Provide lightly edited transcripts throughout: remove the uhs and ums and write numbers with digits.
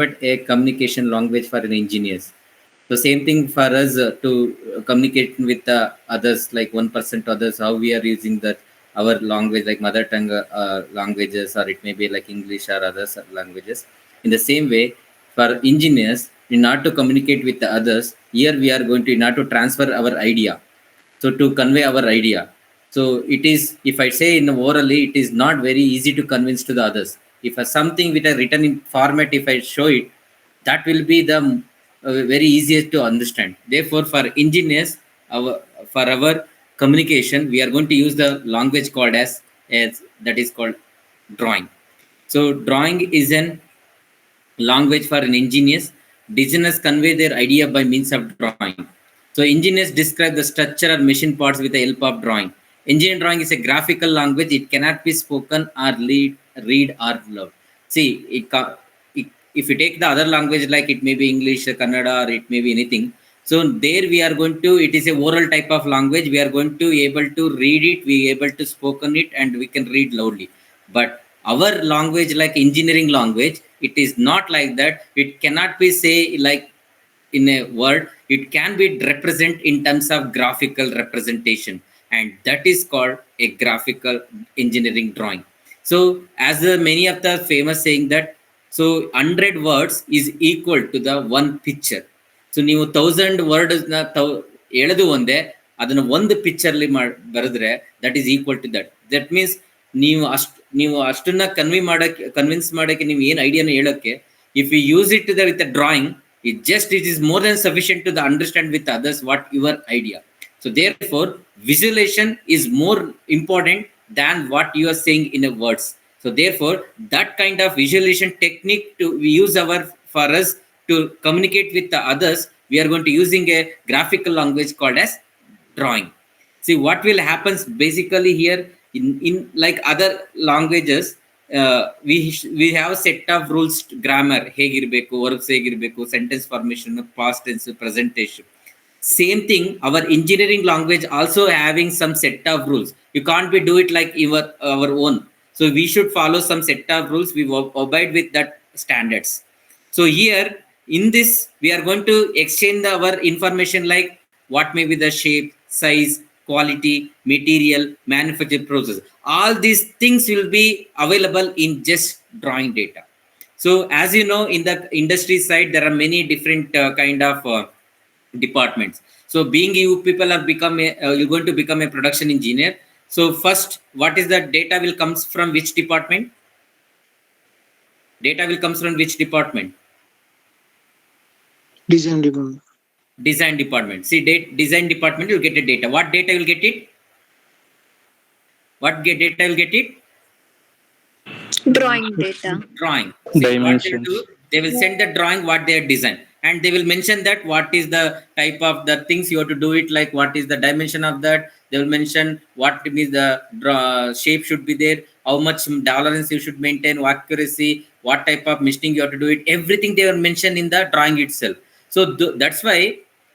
but a communication language for an engineers. So same thing for us to communicate with others, like one person to others, how we are using that our language, like mother tongue languages, or it may be like English or other languages. In the same way, for engineers, in order to communicate with the others, here we are going to, in order to transfer our idea, so to convey our idea. So it is, if I say in orally, it is not very easy to convince to the others. If something with a written in format, if I show it, that will be the very easiest to understand. Therefore, for engineers, for our communication, we are going to use the language called as that is called drawing. So drawing is an language for an engineers. Designers convey their idea by means of drawing. So engineers describe the structure or machine parts with the help of drawing. Engineering drawing is a graphical language. It cannot be spoken or read or loved. See, if you take the other language, like it may be English, Kannada, or it may be anything. So there we are going to, it is a oral type of language. We are going to able to read it, we able to spoken it, and we can read loudly. But our language, like engineering language, it is not like that. It cannot be say like in a word. It can be represent in terms of graphical representation, and that is called a graphical engineering drawing. So as many of the famous saying that, so 100 words is equal to the one picture. So ನೀವು 1000 ವರ್ಡ್ನ ಎಳೆದು ಒಂದೇ ಅದನ್ನ ಒಂದು ಪಿಕ್ಚರ್ಲಿ ಬರೆದ್ರೆ that is equal to that means ನೀವು ಅಷ್ಟನ್ನ ಕನ್ವಿನ್ಸ್ ಮಾಡಕ್ಕೆ ನೀವು ಏನು ಐಡಿಯಾನ ಹೇಳೋಕ್ಕೆ, if you use it with drawing, it is more than sufficient to understand with others what your idea. So therefore visualization is more important than what you are saying in a words. So therefore that kind of visualization technique to we use for us to communicate with the others, we are going to using a graphical language called as drawing. See what will happens basically here in like other languages, we have a set of rules. Grammar ಹೇಗಿರಬೇಕು, verbs ಹೇಗಿರಬೇಕು, sentence formation, past tense, present tense. Same thing our engineering language also having some set of rules. You can't be do it like our own. So we should follow some set of rules. We abide with that standards. So here in this we are going to exchange our information, like what may be the shape, size, quality, material, manufacturing process. All these things will be available in just drawing data. So as you know, in the industry side there are many different kind of departments. So being you people are you're going to become a production engineer. So first, what is the data will comes from which department? Data will comes from which department? Design department. Design department. See, design department, you'll get a data. What data will get it? What data will get it? Drawing data. Drawing. See, Dimensions. what they will send the drawing what they are designed, and they will mention that what is the type of the things you have to do it, like what is the dimension of that. They will mention what means the shape should be there, how much tolerance you should maintain, accuracy, what type of machining you have to do it. Everything they will mention in the drawing itself. So that's why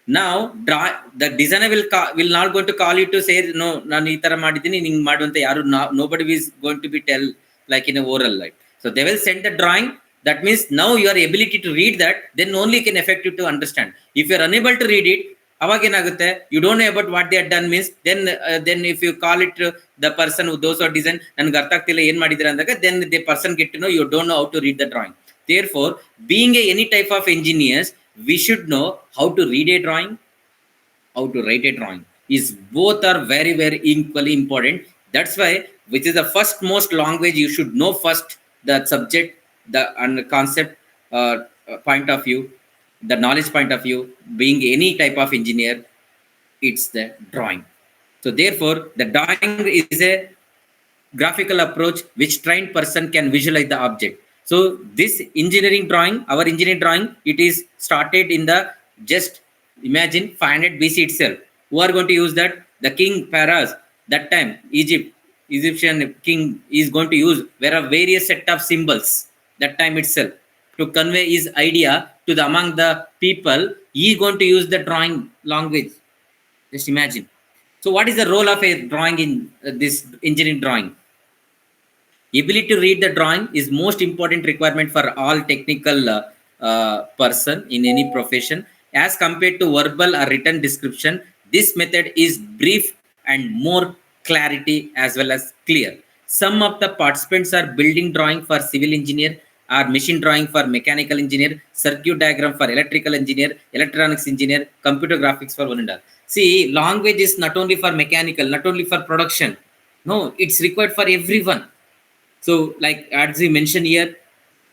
now the designer will not going to call you to say no, ನಾನು ಈ ತರ ಮಾಡಿದ್ದೀನಿ ನಿಂಗೆ ಮಾಡುವಂತ ಯಾರು, nobody is going to be tell like in a oral light. So they will send the drawing. That means now your ability to read that, then only can affect you to understand. If you are unable to read it, ಅವಾಗ ಏನಾಗುತ್ತೆ, you don't know about what they have done means, then if you call it the person who those are design, ನನಗೆ ಅರ್ಥ ಆಗ್ತಿಲ್ಲ ಏನ್ ಮಾಡಿದ್ರೆ ಅಂದಾಗ, then the person get to know you don't know how to read the drawing. Therefore being any type of engineers, we should know how to read a drawing, how to write a drawing. Is both are very very equally important. That's why which is the first most language you should know first, the subject, the concept point of view, the knowledge point of view. Being any type of engineer, it's the drawing. So therefore the drawing is a graphical approach which trained person can visualize the object. So this engineering drawing, our engineering drawing, it is started in the just imagine 500 BC itself. Who are going to use that? The king Pharaoh that time, Egyptian king is going to use there are various set of symbols that time itself to convey his idea to the among the people. He is going to use the drawing language. Just imagine. So what is the role of a drawing in this engineering drawing? Ability to read the drawing is most important requirement for all technical person in any profession as compared to verbal or written description. This method is brief and more clarity as well as clear. Some of the participants are building drawing for civil engineer, or machine drawing for mechanical engineer, circuit diagram for electrical engineer, electronics engineer, computer graphics for one and all. See, language is not only for mechanical, not only for production. No, it's required for everyone. So, like as we mentioned here,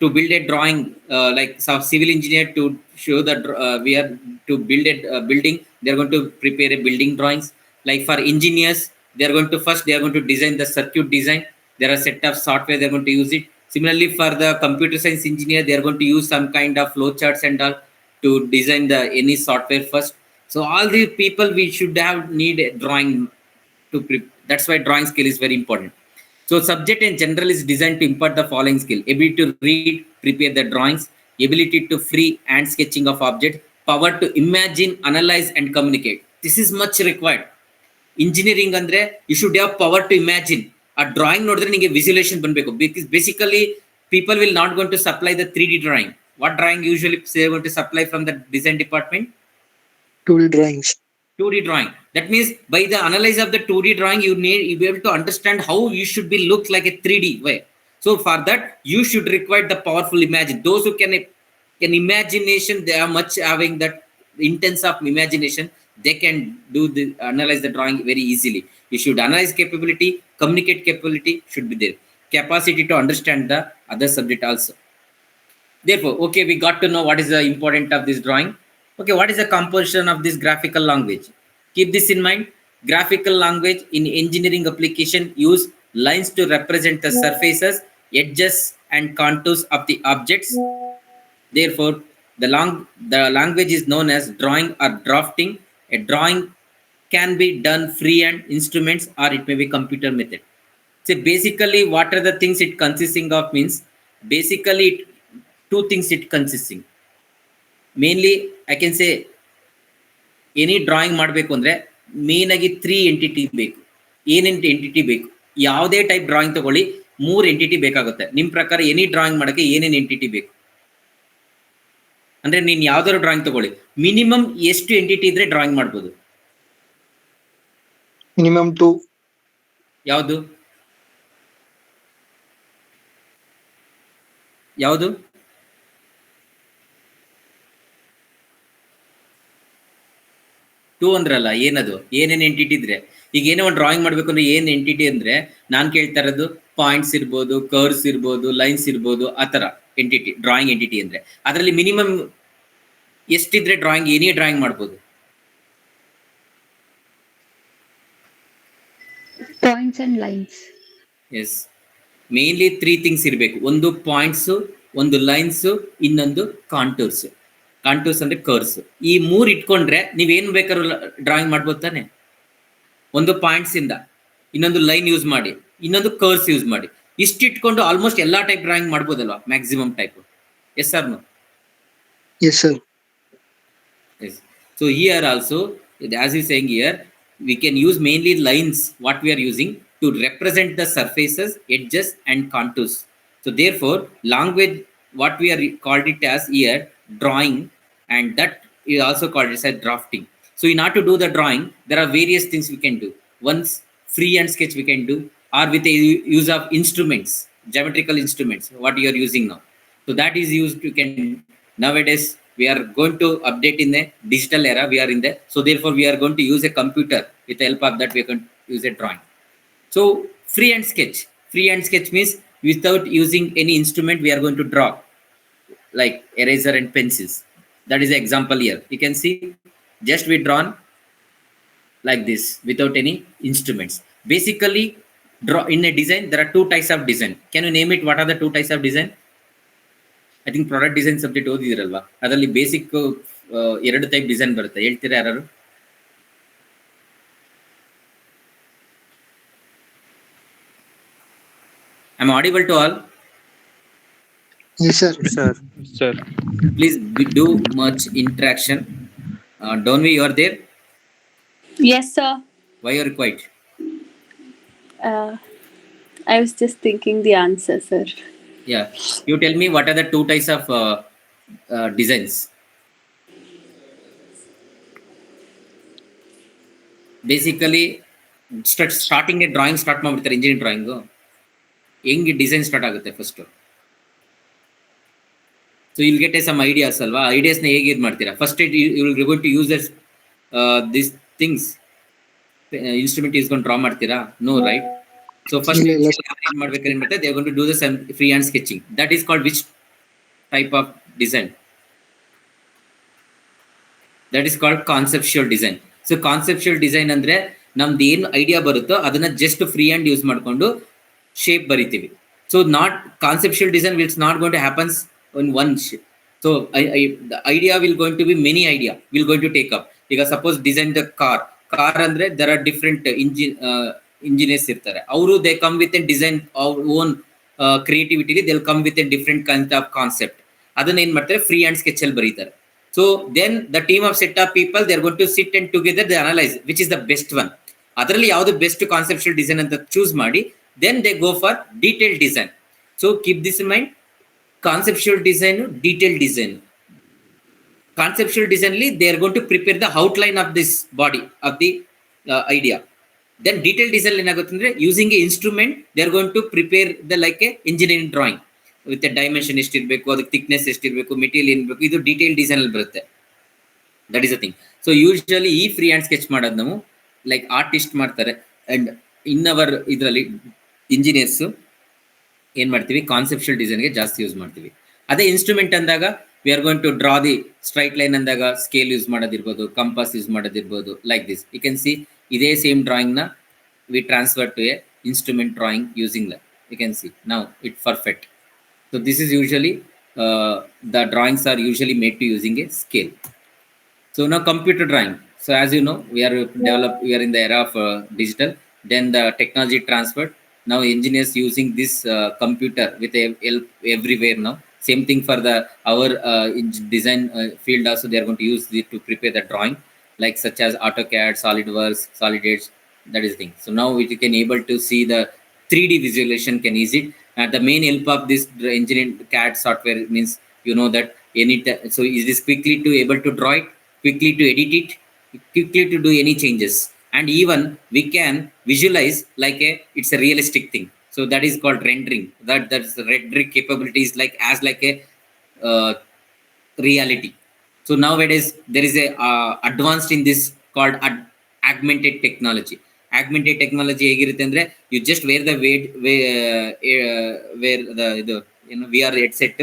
to build a drawing, like some civil engineer to show that we are to build a building, they are going to prepare a building drawings. Like for engineers, they are going to first they are going to design the circuit design. There are set of software they are going to use it. Similarly, for the computer science engineer, they are going to use some kind of flow charts and all to design the any software first. So all the people we should have need a drawing to that's why drawing skill is very important. So subject in general is designed to impart the following skill: ability to read, prepare the drawings, ability to free and sketching of objects, power to imagine, analyze and communicate. This is much required. Engineering andre you should have power to imagine. A drawing nodre ninge visualization banbeku, because basically people will not going to supply the 3D drawing. What drawing usually they are going to supply from the design department? 2D drawings. 2D drawing. That means by the analyze of the 2D drawing, you be able to understand how you should be look like a 3D way. So for that, you should require the powerful imagine. Those who can imagination, they are much having that intense of imagination. They can do the analyze the drawing very easily. You should analyze capability, communicate capability should be there. Capacity to understand the other subject also. Therefore, okay, we got to know what is the importance of this drawing. Okay, what is the composition of this graphical language? Keep this in mind. Graphical language in engineering application use lines to represent the surfaces, edges and contours of the objects. Therefore, the language is known as drawing or drafting. A drawing can be done freehand instruments or it may be computer method. So basically, what are the things it consisting of means, basically two things it consisting. Mainly, I can say any drawing ಮಾಡಬೇಕು ಅಂದ್ರೆ main ಆಗಿ 3 entity ಬೇಕು. ಏನೆಂಟು entity ಬೇಕು? ಯಾವುದೇ type drawing ತಗೊಳ್ಳಿ 3 entity ಬೇಕಾಗುತ್ತೆ. ನಿಮ್ಮ ಪ್ರಕಾರ ಎನಿ ಡ್ರಾಯಿಂಗ್ ಮಾಡಕ್ಕೆ ಏನೇನು ಎಂಟಿಟಿ ಬೇಕು? ಅಂದ್ರೆ ನೀನು ಯಾವ್ದಾದ್ರು ಡ್ರಾಯಿಂಗ್ ತಗೊಳ್ಳಿ, ಮಿನಿಮಮ್ ಎಷ್ಟು ಎಂಟಿಟಿ ಇದ್ರೆ ಡ್ರಾಯಿಂಗ್ ಮಾಡ್ಬೋದು? ಮಿನಿಮಮ್ 2. ಯಾವುದು ಯಾವುದು? ಟೂ ಅಂದ್ರಲ್ಲ, ಏನದು? ಏನೇನು ಎಂಟಿಟಿ ಇದ್ರೆ? ಈಗ ಏನೋ ಒಂದು ಡ್ರಾಯಿಂಗ್ ಮಾಡ್ಬೇಕು ಅಂದ್ರೆ ಏನ್ ಎಂಟಿಟಿ ಅಂದ್ರೆ, ನಾನು ಕೇಳ್ತಾ ಇರೋದು ಪಾಯಿಂಟ್ಸ್ ಇರ್ಬೋದು, ಕರ್ವ್ಸ್ ಇರ್ಬೋದು, ಲೈನ್ಸ್ ಇರ್ಬೋದು, ಆ ತರ ಎಂಟಿಟಿ ಡ್ರಾಯಿಂಗ್ ಎಂಟಿಟಿ ಅಂದ್ರೆ. ಅದರಲ್ಲಿ ಮಿನಿಮಮ್ ಎಷ್ಟಿದ್ರೆ ಡ್ರಾಯಿಂಗ್ ಏನೇ ಡ್ರಾಯಿಂಗ್ ಮಾಡ್ಬೋದು? Points and lines. Yes, mainly 3 things ಇರಬೇಕು. ಒಂದು ಪಾಯಿಂಟ್ಸ್, ಒಂದು ಲೈನ್ಸ್, ಇನ್ನೊಂದು ಕಾಂಟೂರ್ಸ್. ಕಾಂಟೂರ್ಸ್ ಅಂದ್ರೆ ಕರ್ವ್ಸ್. ಈ 3 ಇಟ್ಕೊಂಡ್ರೆ ನೀವೇನ್ ಬೇಕಾದ್ರೂ ಡ್ರಾಯಿಂಗ್ ಮಾಡ್ಬೋದು ತಾನೆ. ಒಂದು ಪಾಯಿಂಟ್ಸ್ ಇಂದ, ಇನ್ನೊಂದು ಲೈನ್ ಯೂಸ್ ಮಾಡಿ, ಇನ್ನೊಂದು ಕರ್ವ್ಸ್ ಯೂಸ್ ಮಾಡಿ, ಇಷ್ಟು ಇಟ್ಕೊಂಡು ಆಲ್ಮೋಸ್ಟ್ ಎಲ್ಲಾ ಟೈಪ್ ಡ್ರಾಯಿಂಗ್ ಮಾಡ್ಬೋದಲ್ವಾ? Maximum type. Yes sir? No? Yes sir. Yes. So here also, as you saying here, we can use mainly lines, what we are using to represent the surfaces, edges and contours. So therefore, language, what we are called it as here, drawing, and that is also called as drafting. So in order to do the drawing, there are various things we can do. Once free and sketch we can do, or with the use of instruments, geometrical instruments, what you are using now. So that is used, you can nowadays. We are going to update in the digital era. We are in there. So therefore, we are going to use a computer. With the help of that, we are going to use a drawing. So free and sketch. Free and sketch means without using any instrument, we are going to draw. Like eraser and pencils. That is the example here. You can see just we drawn like this without any instruments. Basically, draw in a design, there are 2 types of design. Can you name it? What are the 2 types of design? I think product design subject ಓದಿದಿರಲ್ವಾ? ಅದರಲ್ಲಿ basic 2 type design ಬರುತ್ತೆ. ಹೇಳ್ತೀರಾ ಯಾರು? I am audible to all? Yes sir. Sir. Please do much interaction. Donvi, you are there? Yes, sir. Why you are quiet? I was just thinking the answer, sir. Yeah. You tell me what are the 2 types of designs. Basically, starting a drawing start ಮಾಡ್ಬಿಡ್ತಾರೆ engineering drawing. ಹೆಂಗೆ design start ಆಗುತ್ತೆ first. So will get some ideas ಅಲ್ವಾ, ಐಡಿಯಾಸ್ನ ಹೇಗೆ ಇದು ಮಾಡ್ತೀರಾ. First you will going to use this things, instrument ಯೂಸ್ಕೊಂಡು draw ಮಾಡ್ತೀರಾ? No, right? ಸೊ ಫಸ್ಟ್ ಏನ್ ಮಾಡ್ಬೇಕಾದ್ರೆ ಏನ್ ಮಾಡ್ತಾರೆ, they are going to do the free hand sketching. That is called which type of design? That is called conceptual design. So conceptual design ಅಂದ್ರೆ ನಮ್ದು ಏನು idea ಬರುತ್ತೋ ಅದನ್ನ ಜಸ್ಟ್ ಫ್ರೀ ಹ್ಯಾಂಡ್ ಯೂಸ್ ಮಾಡ್ಕೊಂಡು ಶೇಪ್ ಬರಿತೀವಿ. So not conceptual design wills not going to happens in one shape. So the idea will going to be many idea will going to take up. ಈಗ suppose design the car ಅಂದ್ರೆ there are different engineers ಇರ್ತಾರೆ. ಅವರು they come with a design our own creativity, they'll come with a different kind of concept. ಅದನ್ನ ಏನ್ ಮಾಡ್ತಾರೆ, free hand sketch ಅಲ್ಲಿ ಬರೀತಾರೆ. So then the team of set of people, they are going to sit and together they analyze which is the best one. ಅದರಲ್ಲಿ ಯಾವುದು best conceptual design ಅಂತ choose ಮಾಡಿ then they go for detailed design. So keep this in mind. Conceptual design, detailed design. Conceptual design li they are going to prepare the outline of this body of the idea. Then detailed design ಏನಾಗುತ್ತಂದ್ರೆ using a instrument they are going to prepare the like a engineering drawing with a dimension ಎಷ್ಟಿರಬೇಕು, ಅದಕ್ಕೆ thickness ಎಷ್ಟಿರಬೇಕು, material ಏನು ಬೇಕು, ಇದು detailed design ಅಲ್ಲಿ ಬರುತ್ತೆ. That is the thing. So usually ಈ free hand sketch ಮಾಡೋದು ನಾವು ಲೈಕ್ ಆರ್ಟಿಸ್ಟ್ ಮಾಡ್ತಾರೆ, ಅಂಡ್ ಇನ್ ಅವರ್ ಇದರಲ್ಲಿ ಇಂಜಿನಿಯರ್ಸ್ ಏನ್ ಮಾಡ್ತೀವಿ, ಕಾನ್ಸೆಪ್ಚುಯಲ್ ಡಿಸೈನ್ಗೆ ಜಾಸ್ತಿ ಯೂಸ್ ಮಾಡ್ತೀವಿ. ಅದೇ ಇನ್ಸ್ಟ್ರೂಮೆಂಟ್ ಅಂದಾಗ we are going to draw the straight line ಅಂದಾಗ ಸ್ಕೇಲ್ ಯೂಸ್ ಮಾಡೋದಿರ್ಬೋದು, ಕಂಪಾಸ್ ಯೂಸ್ ಮಾಡೋದಿರ್ಬೋದು, like this. You can see ಇದೇ ಸೇಮ್ ಡ್ರಾಯಿಂಗ್ ನ we transfer to a instrument drawing using like you can see now it perfect. So this is usually the drawings are usually made to using a scale. So now computer drawing. So as you know, we are in the era of digital. Then the technology transferred. Now engineers using this computer with help everywhere now. Same thing for our design field also. They are going to use it to prepare the drawing, like such as AutoCAD, SolidWorks, Solid Edge. That is the thing. So now we can able to see the 3D visualization can easy. The main help of this engineering CAD software means you know that so it is quickly to able to draw it, quickly to edit it, quickly to do any changes, and even we can visualize like it's a realistic thing. So that is called rendering. That's the rendering capabilities like as like a reality. So nowadays there is a advanced in this called augmented technology. Augmented technology ಹೇಗಿರುತ್ತೆ ಅಂದ್ರೆ you just wear the VR headset.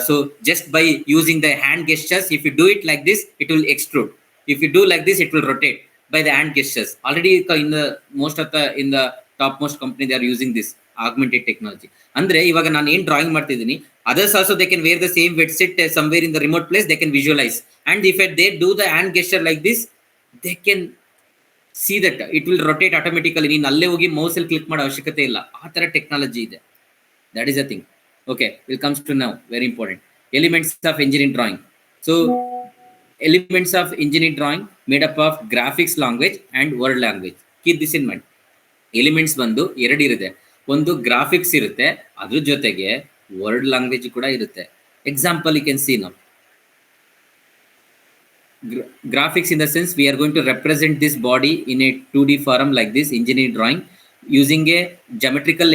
So just by using the hand gestures, if you do it like this, it will extrude. If you do like this, it will rotate by the hand gestures. Already in the most of the in the topmost company they are using this augmented technology. Andre ivaga nanu ಏನು drawing ಮಾಡ್ತಿದ್ದೀನಿ, others also they can wear the same headset somewhere in the remote place, they can visualize, and if they do the hand gesture like this, they can see that it will rotate automatically. ನೀನು ಅಲ್ಲೇ ಹೋಗಿ mouse ಅಲ್ಲಿ click ಮಾಡೋ ಅವಶ್ಯಕತೆ ಇಲ್ಲ, ಆ ತರ technology ಇದೆ. That is the thing. Okay, it comes to now very important elements of engineering drawing. So elements of engineering drawing made up of graphics language and word language. Keep this in mind. Elements ಬಂದು ಎರಡು ಇರುತ್ತೆ, ಒಂದು graphics ಇರುತ್ತೆ, ಅದ್ರ ಜೊತೆಗೆ word language ಕೂಡ ಇರುತ್ತೆ. Example you can see now. Graphics in the sense we are going to represent this body in a 2D form like this engineering drawing. Using a geometrical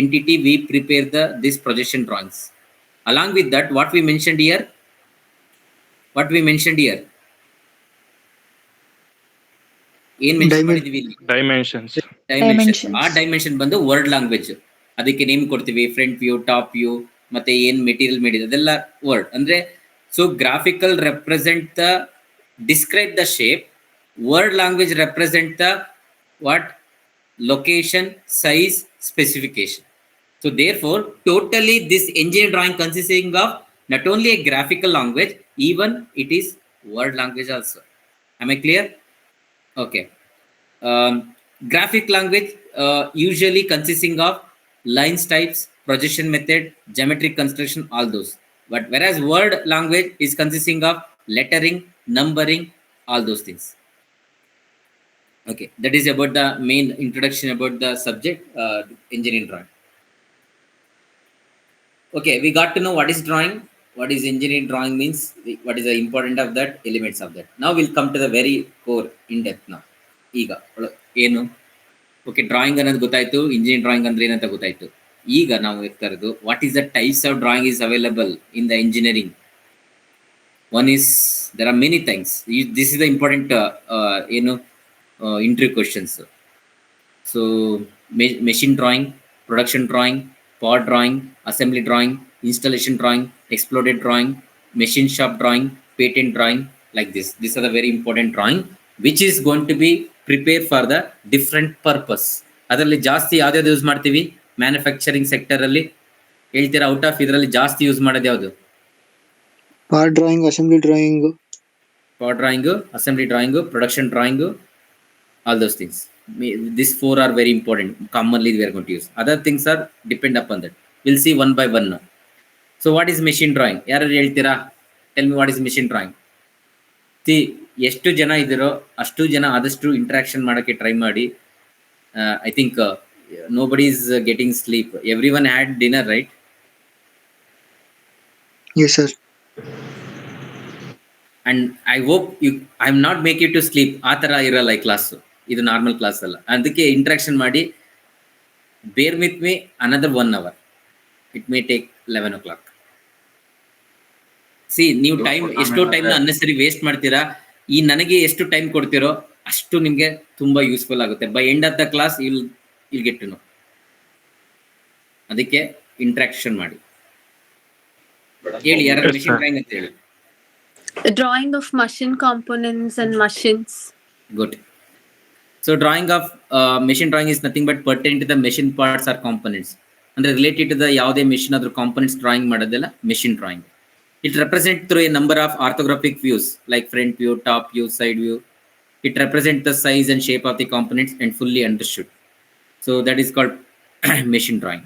entity we prepare this projection drawings. Along with that, what we mentioned here, Dimensions. ಆ dimension ಬಂದು word language. ಅದಕ್ಕೆ name ಕೊಡ್ತೀವಿ, front view, top view, ಮತ್ತೆ ಏನ್ material made ಅದೆಲ್ಲ word ಅಂದ್ರೆ. So graphical represent the describe the shape, word language represent the what, location, size, specification. So therefore totally this engineering drawing consisting of not only a graphical language, even it is word language also. Am I clear? Okay. Graphic language usually consisting of lines types, projection method, geometric construction, all those. But whereas word language is consisting of lettering, numbering, all those things. Okay, that is about the main introduction about the subject engineering drawing. Okay, we got to know what is drawing, what is engineering drawing means, what is the important of that, elements of that. Now we'll come to the very core in depth now. ಈಗ ಏನು, okay, drawing ಅನ್ನೋದು ಗೊತ್ತಾಯ್ತು, engineering drawing ಅಂದ್ರೆ ಏನಂತ ಗೊತ್ತಾಯ್ತು. ಈಗ ನಾವು ಇರ್ತಾ ಇರೋದು what is the types of drawing is available in the engineering. One is, there are many things. This is the important interview questions. So machine drawing, production drawing, part drawing, assembly drawing, installation drawing, exploded drawing, machine shop drawing, patent drawing, like this. These are the very important drawing which is going to be prepared for the different purpose. ಅದರಲ್ಲಿ ಜಾಸ್ತಿ ಯಾವ್ದು use ಮಾಡ್ತೀವಿ manufacturing sector ಅಲ್ಲಿ ಹೇಳ್ತೀರಾ? Out of ಇದರಲ್ಲಿ ಜಾಸ್ತಿ use ಮಾಡೋದು ಯಾವುದು? Part drawing, assembly drawing. Part drawing, assembly drawing, production drawing, all those things. These four are very important. Commonly we are going to use. Other things are depend upon that. We'll see one by one now. So what is machine drawing? Yaru heltira? Tell me what is machine drawing. See, ಎಷ್ಟು ಜನ ಇದಿರೋ ಅಷ್ಟು ಜನ ಆದಷ್ಟು interaction ಮಾಡೋಕ್ಕೆ try ಮಾಡಿ. I think nobody is getting sleep. Everyone had dinner, right? Yes, sir. And I hope I'm not make you to sleep. ಆ ಥರ ಇರಲ್ಲ ಈ ಕ್ಲಾಸು, ಇದು ನಾರ್ಮಲ್ ಕ್ಲಾಸ್ ಅಲ್ಲ. ಅದಕ್ಕೆ ಇಂಟ್ರಾಕ್ಷನ್ ಮಾಡಿ, ಬೇರ್ with me another 1 hour. It may take 11 o'clock. C, ನೀವು ಎಷ್ಟೋ ಟೈಮ್ನ ಅನ್ನೆಸರಿ ವೇಸ್ಟ್ ಮಾಡ್ತೀರಾ. ಈ ನನಗೆ ಎಷ್ಟು ಟೈಮ್ ಕೊಡ್ತೀರೋ ಅಷ್ಟು ನಿಮಗೆ ತುಂಬಾ ಯೂಸ್ಫುಲ್ ಆಗುತ್ತೆ. By end of the class ಇಲ್ ಗೆಟ್ ಟು ನೋ. ಅದಕ್ಕೆ ಇಂಟ್ರಾಕ್ಷನ್ ಮಾಡಿ. ಹೇಳಿ, ಯಾರು ಮಿಷಿನ್ ಡ್ರಾಯಿಂಗ್ ಅಂತ ಹೇಳಿ. Drawing of machine components and machines. Good. So drawing of machine drawing is nothing but pertaining to the machine parts or components. Andre related to the ಯಾವುದೇ machine ಅದರ components drawing ಮಾಡೋದೆಲ್ಲ machine drawing. It represents through a number of orthographic views like front view, top view, side view. It represents the size and shape of the components and fully understood. So that is called machine drawing.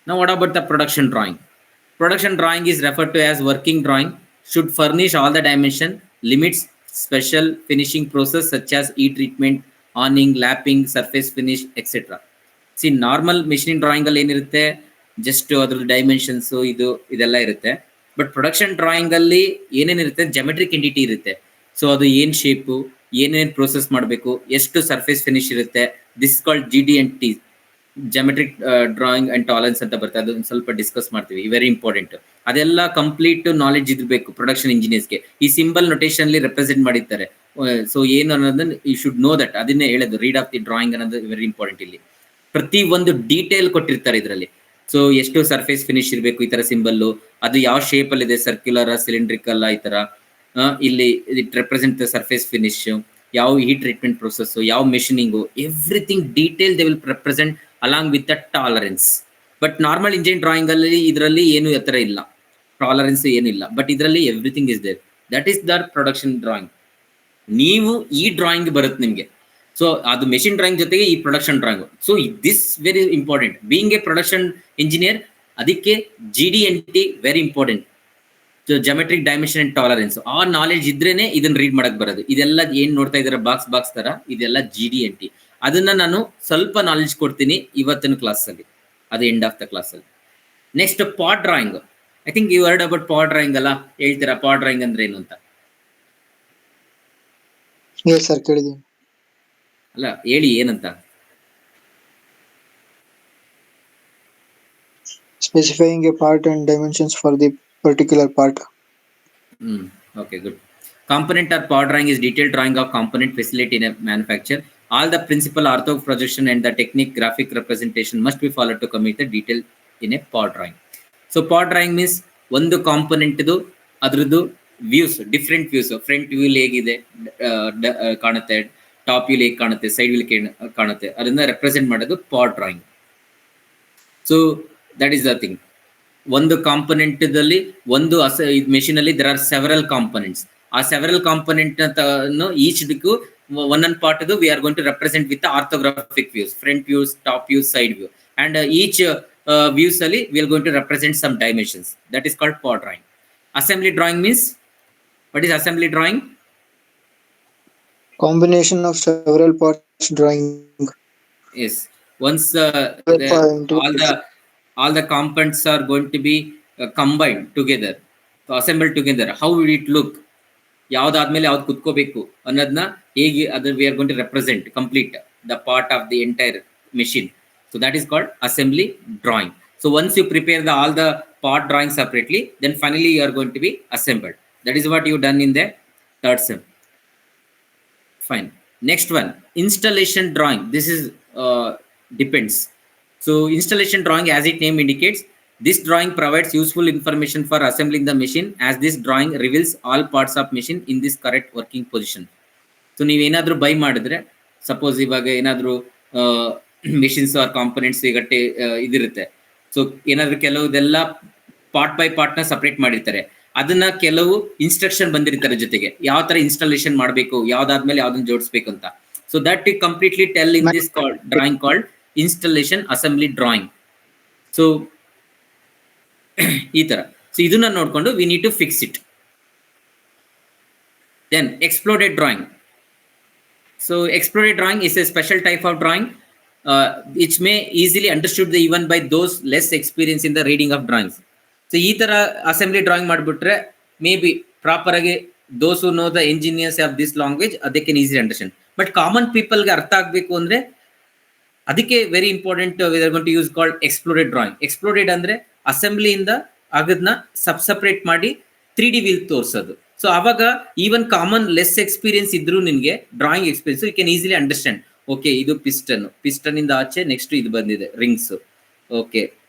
Now what about the production drawing? Production drawing is referred to as working drawing. Should furnish all the dimension, limits, special finishing process such as heat treatment, awning, lapping, surface finish, etc. See, normal machining drawing ಅಲ್ಲಿ ಏನಿರುತ್ತೆ, just ಅದ್ರ dimensions ಇದೆಲ್ಲ ಇರುತ್ತೆ. But production drawing ಅಲ್ಲಿ ಏನೇನಿರುತ್ತೆ, ಜೆಮೆಟ್ರಿಕ್ entity ಇರುತ್ತೆ. So ಅದು ಏನ್ shape, ಏನೇನು ಪ್ರೋಸೆಸ್ ಮಾಡಬೇಕು, ಎಷ್ಟು ಸರ್ಫೇಸ್ ಫಿನಿಶ್ ಇರುತ್ತೆ, this called GD&T, geometric drawing and tolerance ಅಂತ ಬರ್ತದೆ. ಅದನ್ನ ಸ್ವಲ್ಪ ಡಿಸ್ಕಸ್ ಮಾಡ್ತೀವಿ, ವೆರಿ ಇಂಪಾರ್ಟೆಂಟ್. ಅದೆಲ್ಲ ಕಂಪ್ಲೀಟ್ ನಾಲೆಡ್ಜ್ ಇರಬೇಕು ಪ್ರೊಡಕ್ಷನ್ ಇಂಜಿನಿಯರ್ಸ್ಗೆ. ಈ ಸಿಂಬಲ್ ನೊಟೇಷನ್ ಅಲ್ಲಿ ರೆಪ್ರೆಸೆಂಟ್ ಮಾಡಿರ್ತಾರೆ. ಸೊ ಏನು ಅನ್ನೋದನ್ನ ಯು ಶುಡ್ ನೋ ದಟ್. ಅದನ್ನೇ ಹೇಳೋದು, ರೀಡ್ ಆಫ್ ದಿ ಡ್ರಾಯಿಂಗ್ ಅನ್ನೋದು ವೆರಿ ಇಂಪಾರ್ಟೆಂಟ್. ಇಲ್ಲಿ ಪ್ರತಿ ಒಂದು ಡೀಟೇಲ್ ಕೊಟ್ಟಿರ್ತಾರೆ ಇದರಲ್ಲಿ. ಸೊ ಎಷ್ಟು ಸರ್ಫೇಸ್ ಫಿನಿಶ್ ಇರಬೇಕು, ಈ ತರ ಸಿಂಬಲ್ಲು, ಅದು ಯಾವ ಶೇಪ್ ಅಲ್ಲಿ ಇದೆ, ಸರ್ಕ್ಯುಲರ್, ಸಿಲಿಂಡ್ರಿಕಲ್, ಈ ತರ. ಇಲ್ಲಿ it represent the surface finish, ಯಾವ ಹೀಟ್ ಟ್ರೀಟ್ಮೆಂಟ್ ಪ್ರೊಸೆಸ್, ಯಾವ machining, everything detail they will represent along with the tolerance. But normal engineering drawing ಅಲ್ಲಿ ಇದರಲ್ಲಿ ಏನು ಎತ್ತರ ಇಲ್ಲ, ಟಾಲರೆನ್ಸ್ ಏನಿಲ್ಲ. ಬಟ್ ಇದರಲ್ಲಿ everything is there. That is the production drawing. ನೀವು ಈ ಡ್ರಾಯಿಂಗ್ ಬರುತ್ತೆ ನಿಮಗೆ. ಸೊ ಅದು ಮೆಷಿನ್ ಡ್ರಾಯಿಂಗ್ ಜೊತೆಗೆ ಈ production drawing. So this very important. Being a production engineer, ಅದಕ್ಕೆ GD&T very important. Geometric dimension and tolerance, ಆ ನಾಲೆಜ್ ಇದ್ರೇನೆ ಇದನ್ನ ರೀಡ್ ಮಾಡಕ್ ಬರೋದು. ಇದೆಲ್ಲ ಏನ್ ನೋಡ್ತಾ ಇದಾರೆ ಬಾಕ್ಸ್ ತರ, ಇದೆಲ್ಲ GD&T. ಅದನ್ನ ನಾನು ಸ್ವಲ್ಪ ನಾಲೆಜ್ ಕೊಡ್ತೀನಿ ಇವತ್ತಿನ ಕ್ಲಾಸ್ ಅಲ್ಲಿ, ಅದು ಎಂಡ್ ಆಫ್ ದ ಕ್ಲಾಸ್ ಅಲ್ಲಿ. Next part drawing. I think you heard about part drawing ಅಲ್ಲ, ಹೇಳ್ತೀರಾ ಪಾಟ್ ಡ್ರಾಯಿಂಗ್ ಅಂದ್ರೆ ಏನು ಅಂತ? Yes, sir. ಕೇಳಿದ್ದೀನಿ. ಅಲ್ಲ, ಹೇಳಿ ಏನಂತ. Specifying a part and dimensions for the particular part. Okay, good. Component or part drawing is detailed drawing of component facility in a manufacture. All the principal ortho projection and the technique graphic representation must be followed to commit the detail in a part drawing. So part drawing means ಒಂದು component ಅದ್ರದ್ದು views, different views. Front view ಹೇಗಿದೆ ಕಾಣುತ್ತೆ, top view ಹೇಗೆ ಕಾಣುತ್ತೆ, side view ಕಾಣುತ್ತೆ, ಅದನ್ನ represent ಮಾಡೋದು part drawing. So that is the thing. ಒಂದು ಕಾಂಪೊನೆಂಟ್ ದಲ್ಲಿ ಒಂದು ಮೆಷಿನ್ ಅಲ್ಲಿ ದೇರ್ ಆರ್ ಸೆವರಲ್ ಕಾಂಪೊನೆಂಟ್ಸ್. ಆ ಸೆವರಲ್ ಕಾಂಪೊನೆಂಟ್ ಈಚ್ ದಿಕ್ಕು ಒಂದೊಂದು part we are going to represent with orthographic views, front views, top views, side view, and each views ali we are going to represent some dimensions. That is called part drawing. Assembly drawing means, what is assembly drawing? Combination of several parts drawing. Yes, once all the components are going to be combined together assemble together, how will it look, ಯಾವ್ದಾದ್ಮೇಲೆ ಯಾವ್ದು ಕುತ್ಕೋಬೇಕು ಅನ್ನೋದನ್ನ ಹೇಗೆ ಅದು we are going to represent complete the part of the entire machine. So that is called assembly drawing. So once you prepare all the part drawing separately, then finally you are going to be assembled. That is what you done in the third sem. Fine. Next one, installation drawing. This is depends. So installation drawing, as its name indicates, this drawing provides useful information for assembling the machine, as this drawing reveals all parts of machine in this correct working position. So ನೀವೇನಾದ್ರೂ by ಮಾಡಿದ್ರೆ, suppose ಇವಾಗ ಏನಾದ್ರೂ machines R components ಈಗ ಇದಿರುತ್ತೆ. So ಏನಾದ್ರು ಕೆಲವುದೆಲ್ಲ part by part ನ separate ಮಾಡಿರ್ತಾರೆ. ಅದನ್ನ ಕೆಲವು ಇನ್ಸ್ಟ್ರಕ್ಷನ್ ಬಂದಿರ್ತಾರೆ ಜೊತೆಗೆ, ಯಾವ ತರ ಇನ್ಸ್ಟಾಲೇಷನ್ ಮಾಡಬೇಕು, ಯಾವ್ದಾದ್ಮೇಲೆ ಯಾವ್ದನ್ನ ಜೋಡಿಸ್ಬೇಕು ಅಂತ. So that you completely tell in this drawing called installation assembly drawing. So ಈ ತರ. ಸೊ ಇದನ್ನ ನೋಡ್ಕೊಂಡು we need to fix it. Then exploded drawing. So exploded drawing is a special type of drawing which may easily understood even by those less experienced in the reading of drawings. So ee tara assembly drawing ಮಾಡಿಬಿಟ್ರೆ may be proper ಆಗಿ those who know the engineers of this language they can easily understand. But common people ಗೆ ಅರ್ಥ ಆಗಬೇಕು ಅಂದ್ರೆ ಅದಕ್ಕೆ very important we are going to use called exploded drawing. Exploded ಅಂದ್ರೆ assembly ಇಂದ ಆಗದ್ನ separate ಮಾಡಿ 3D view ತೋರಿಸೋದು. ಸೊ ಅವಾಗ ಈವನ್ ಕಾಮನ್ ಲೆಸ್ ಎಕ್ಸ್ಪೀರಿಯನ್ಸ್ ಇದ್ರು ನಿನ್ಗೆ drawing experience you can easily understand. Okay, ಇದು ಪಿಸ್ಟನ್ ಇಂದ ಆಚೆ ನೆಕ್ಸ್ಟ್ ಇದು ಬಂದಿದೆ ರಿಂಗ್ಸ್, ಓಕೆ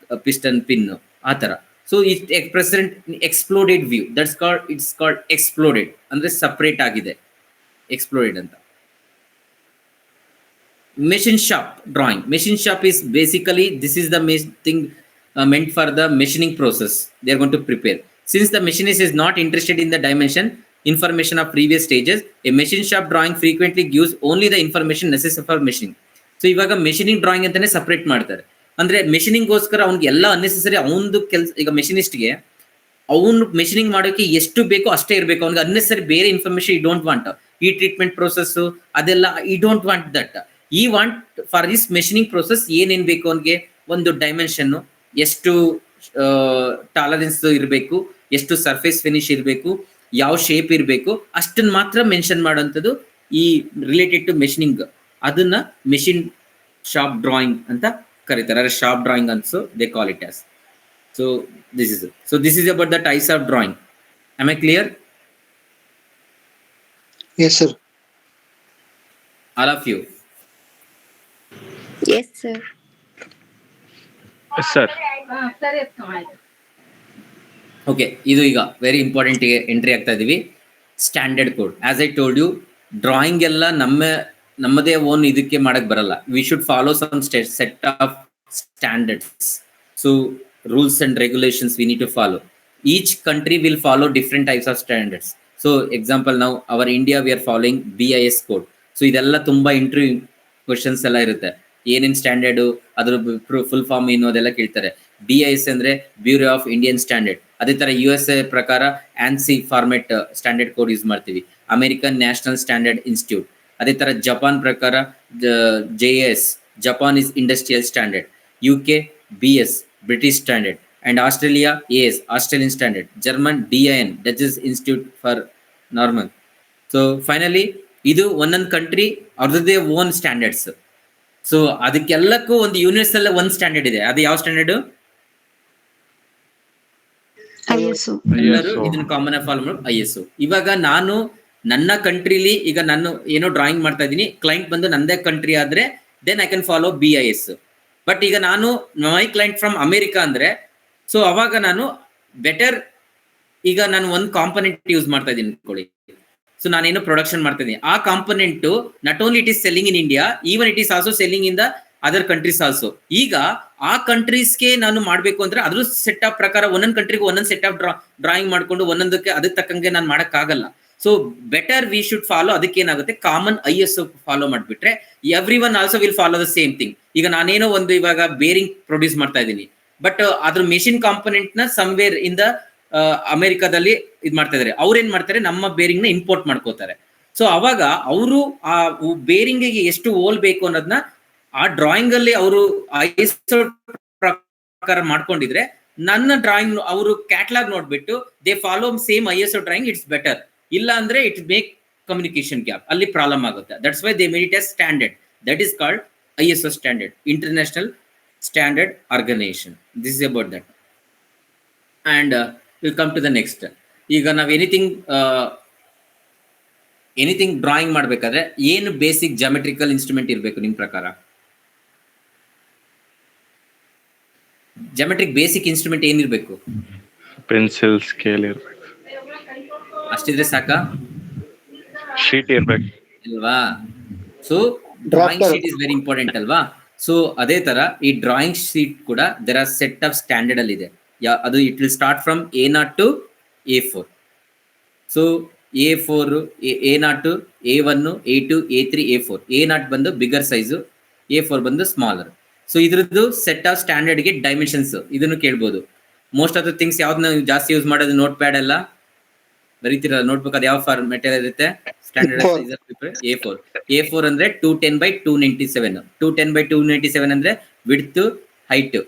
ಪಿಸ್ಟನ್ ಪಿನ್, ಆ ತರ. So it present exploded view, that's called it's called exploded ಅಂದ್ರೆ ಸಪರೇಟ್ ಆಗಿದೆ, ಎಕ್ಸ್ಪ್ಲೋಡೆಡ್ ಅಂತ. Machine shop drawing. Machine shop is basically this is the thing meant for the machining process they are going to prepare. Since the machinist is not interested in the dimension information of previous stages, a machine shop drawing frequently gives only the information necessary for machining. So ಇವಾಗ machining drawing ಅಂತಾನೆ separate ಮಾಡ್ತಾರೆ. ಅಂದ್ರೆ machining ಗೋಸ್ಕರ ಅವ್ನಿಗೆ ಎಲ್ಲ unnecessary ಅವನದು ಕೆಲಸ. ಈಗ ಮೆಷಿನಿಸ್ಟ್ಗೆ ಅವನು ಮೆಷಿನಿಂಗ್ ಮಾಡೋಕೆ ಎಷ್ಟು ಬೇಕೋ ಅಷ್ಟೇ ಇರಬೇಕು. ಅವ್ನಿಗೆ ಅನ್ನೆಸರಿ ಬೇರೆ ಇನ್ಫಾರ್ಮೇಶನ್ ಈ ಡೋಂಟ್ ವಾಂಟ್. ಈ ಟ್ರೀಟ್ಮೆಂಟ್ ಪ್ರೋಸೆಸ್ ಅದೆಲ್ಲ ಈ ಡೋಂಟ್ ವಾಂಟ್ ದಟ್. ಈ want for this machining process ಏನೇನ್ ಬೇಕು ಅವನಿಗೆ, ಒಂದು ಡೈಮೆನ್ಷನ್, ಎಷ್ಟು ಟಾಲರೆನ್ಸ್ ಇರಬೇಕು, ಎಷ್ಟು ಸರ್ಫೇಸ್ ಫಿನಿಶ್ ಇರಬೇಕು, ಯಾವ ಶೇಪ್ ಇರಬೇಕು, ಅಷ್ಟನ್ನ ಮಾತ್ರ ಮೆನ್ಷನ್ ಮಾಡೋಂಥದ್ದು ಈ ರಿಲೇಟೆಡ್ ಟು ಮೆಷಿನಿಂಗ್. ಅದನ್ನ ಮೆಷಿನ್ ಶಾಪ್ ಡ್ರಾಯಿಂಗ್ ಅಂತ ಕರೀತಾರೆ. ಶಾಪ್ ಡ್ರಾಯಿಂಗ್ ಅನ್ಸೋ they call it as. So this is about the types of drawing. Am I clear? Yes, sir. All of you? Yes, sir. Yes, sir. Okay, ಇದು ಈಗ very important entry ಆಗ್ತಾ ಇದೀವಿ. Standard code. As I told you, drawing ಎಲ್ಲ ನಮ್ಮದೇ own ಇದಕ್ಕೆ ಮಾಡಕ್ ಬರಲ್ಲ. We should follow some set of standards. So rules and regulations we need to follow. Each country will follow different types of standards. So example ನಾವು our India we are following BIS code. So ಇದೆಲ್ಲ ತುಂಬಾ interview questions ಎಲ್ಲ ಇರುತ್ತೆ. ಏನೇನ್ standard, ಅದ್ರ full form ಏನು ಅದೆಲ್ಲ ಕೇಳ್ತಾರೆ. BIS ಅಂದ್ರೆ ಬ್ಯೂರೋ ಆಫ್ ಇಂಡಿಯನ್ ಸ್ಟ್ಯಾಂಡರ್ಡ್. ಅದೇ ತರ USA ಪ್ರಕಾರ ANSI format standard code use ಮಾಡ್ತೀವಿ. American National Standard Institute. ಅದೇ ತರ ಜಪಾನ್ ಪ್ರಕಾರ JAS, Japan is industrial standard. UK BS, British standard. And Australia AS, Australian standard. German DIN, Dutch institute for normal. So finally ಇದು ಒಂದೊಂದು country ಅವ್ರದ್ದೇ own standards. So ಅದಕ್ಕೆಲ್ಲಕ್ಕೂ ಒಂದು universal ಒಂದು standard ಇದೆ. ಅದು ಯಾವ ಸ್ಟ್ಯಾಂಡರ್ಡ್? ISO. ಎಲ್ಲರೂ ಇದನ್ನ ಕಾಮನ್ ಆಗಿ ಫಾಲೋ ಮಾಡೋದು ISO. ಇವಾಗ ನಾನು ನನ್ನ ಕಂಟ್ರಿಲಿ ಈಗ ನಾನು ಏನೋ ಡ್ರಾಯಿಂಗ್ ಮಾಡ್ತಾ ಇದ್ದೀನಿ, ಕ್ಲೈಂಟ್ ಬಂದು ನಂದೇ ಕಂಟ್ರಿ ಆದ್ರೆ then I can follow BIS. But ಈಗ ನಾನು ಮೈ ಕ್ಲೈಂಟ್ ಫ್ರಮ್ ಅಮೆರಿಕಾ ಅಂದ್ರೆ ಸೊ ಅವಾಗ ನಾನು ಬೆಟರ್, ಈಗ ನಾನು ಒಂದು ಕಾಂಪೊನೆಂಟ್ ಯೂಸ್ ಮಾಡ್ತಾ ಇದ್ದೀನಿ ಅನ್ಕೊಳ್ಳಿ. ಸೊ ನಾನೇನು ಪ್ರೊಡಕ್ಷನ್ ಮಾಡ್ತಾ ಇದ್ದೀನಿ, ಆ component not only it is selling in India, even it is also selling in the other countries also. ಈಗ ಆ ಕಂಟ್ರೀಸ್ಗೆ ನಾನು ಮಾಡ್ಬೇಕು ಅಂದ್ರೆ ಅದ್ರ ಸೆಟ್ ಆಫ್ ಪ್ರಕಾರ ಒಂದೊಂದು ಕಂಟ್ರಿಗೆ ಒಂದೊಂದು ಸೆಟ್ ಆಫ್ ಡ್ರಾಯಿಂಗ್ ಮಾಡ್ಕೊಂಡು ಒಂದೊಂದಕ್ಕೆ ಅದಕ್ಕೆ ತಕ್ಕಂಗೆ ನಾನು ಮಾಡಕ್ ಆಗಲ್ಲ. So better we should follow. ಅದಕ್ಕೆ ಏನಾಗುತ್ತೆ, ಕಾಮನ್ ISO ಫಾಲೋ ಮಾಡ್ಬಿಟ್ರೆ every one also will follow the same thing. ಈಗ ನಾನೇನೋ ಒಂದು ಇವಾಗ ಬೇರಿಂಗ್ ಪ್ರೊಡ್ಯೂಸ್ ಮಾಡ್ತಾ ಇದ್ದೀನಿ, ಬಟ್ ಅದ್ರ ಮೆಷಿನ್ ಕಾಂಪೊನೆಂಟ್ ನ ಸಮ್ವೇರ್ ಇನ್ ದ ಅಮೆರಿಕಾದಲ್ಲಿ ಇದ್ ಮಾಡ್ತಾ ಇದಾರೆ. ಅವ್ರು ಏನ್ ಮಾಡ್ತಾರೆ, ನಮ್ಮ ಬೇರಿಂಗ್ ನ ಇಂಪೋರ್ಟ್ ಮಾಡ್ಕೋತಾರೆ. ಸೊ ಅವಾಗ ಅವರು ಆ ಬೇರಿಂಗ್ ಗೆ ಎಷ್ಟು ಹೋಲ್ ಬೇಕು ಅನ್ನೋದನ್ನ ಆ ಡ್ರಾಯಿಂಗ್ ಅಲ್ಲಿ ಅವರು ISO ಪ್ರಕಾರ ಮಾಡ್ಕೊಂಡಿದ್ರೆ ನನ್ನ ಡ್ರಾಯಿಂಗ್ ಅವರು ಕ್ಯಾಟ್ಲಾಗ್ ನೋಡ್ಬಿಟ್ಟು they follow same ISO drawing, it's better. ಇಲ್ಲ ಅಂದ್ರೆ ಇಟ್ ಮೇಕ್ ಕಮ್ಯುನಿಕೇಶನ್ ಗ್ಯಾಪ್, ಅಲ್ಲಿ ಪ್ರಾಬ್ಲಮ್ ಆಗುತ್ತೆ. That's why they made it as standard. That is called ISO standard, international standard organisation. This is about that. And will come to the next. ಈಗ ನಾವು anything drawing ಮಾಡ್ಬೇಕಾದ್ರೆ ಏನು basic geometrical instrument ಇರಬೇಕು ನಿಮ್ಮ ಪ್ರಕಾರ? Geometric basic instrument ಏನಿರ್ಬೇಕು? Pencil, scale ಇರ್ಬೇಕು. ಅಷ್ಟಿದ್ರೆ ಸಾಕಾ? ಶೀಟ್ ಇರ್ಬೇಕು ಅಲ್ವಾ? So drawing sheet is very important ಅಲ್ವಾ? ಸೊ ಅದೇ ತರ ಈ ಡ್ರಾಯಿಂಗ್ ಶೀಟ್ ಕೂಡ there are set of standard ಅಲ್ಲಿ ಇದೆ. ಅದು it will start from A0 to A4. So A4, A0, A1, A2, A3, A4. A0 ಬಂದು ಬಿಗರ್ ಸೈಜು, A4 ಬಂದು ಸ್ಮಾಲರ್. ಸೊ ಇದ್ರದ್ದು ಸೆಟ್ ಆಫ್ ಸ್ಟ್ಯಾಂಡರ್ಡ್ಗೆ ಡೈಮೆನ್ಷನ್ಸ್ ಇದನ್ನು ಕೇಳ್ಬೋದು. ಮೋಸ್ಟ್ ಆಫ್ ದ ಥಿಂಗ್ಸ್ ಯಾವ್ದು ನಾವು ಜಾಸ್ತಿ ಯೂಸ್ ಮಾಡೋದು? ನೋಟ್ ಪ್ಯಾಡ್ ಎಲ್ಲ ಬರೀತಿರಲ್ಲ, ನೋಟ್ಬುಕ್ ಅದು ಯಾವ ಫಾರ್ಮೆಟಲ್ ಇರುತ್ತೆ? Standard size A4. A4 ಅಂದ್ರೆ 210/297. 210/297 ಅಂದ್ರೆ ವಿಡ್ತ್ ಹೈಟ್.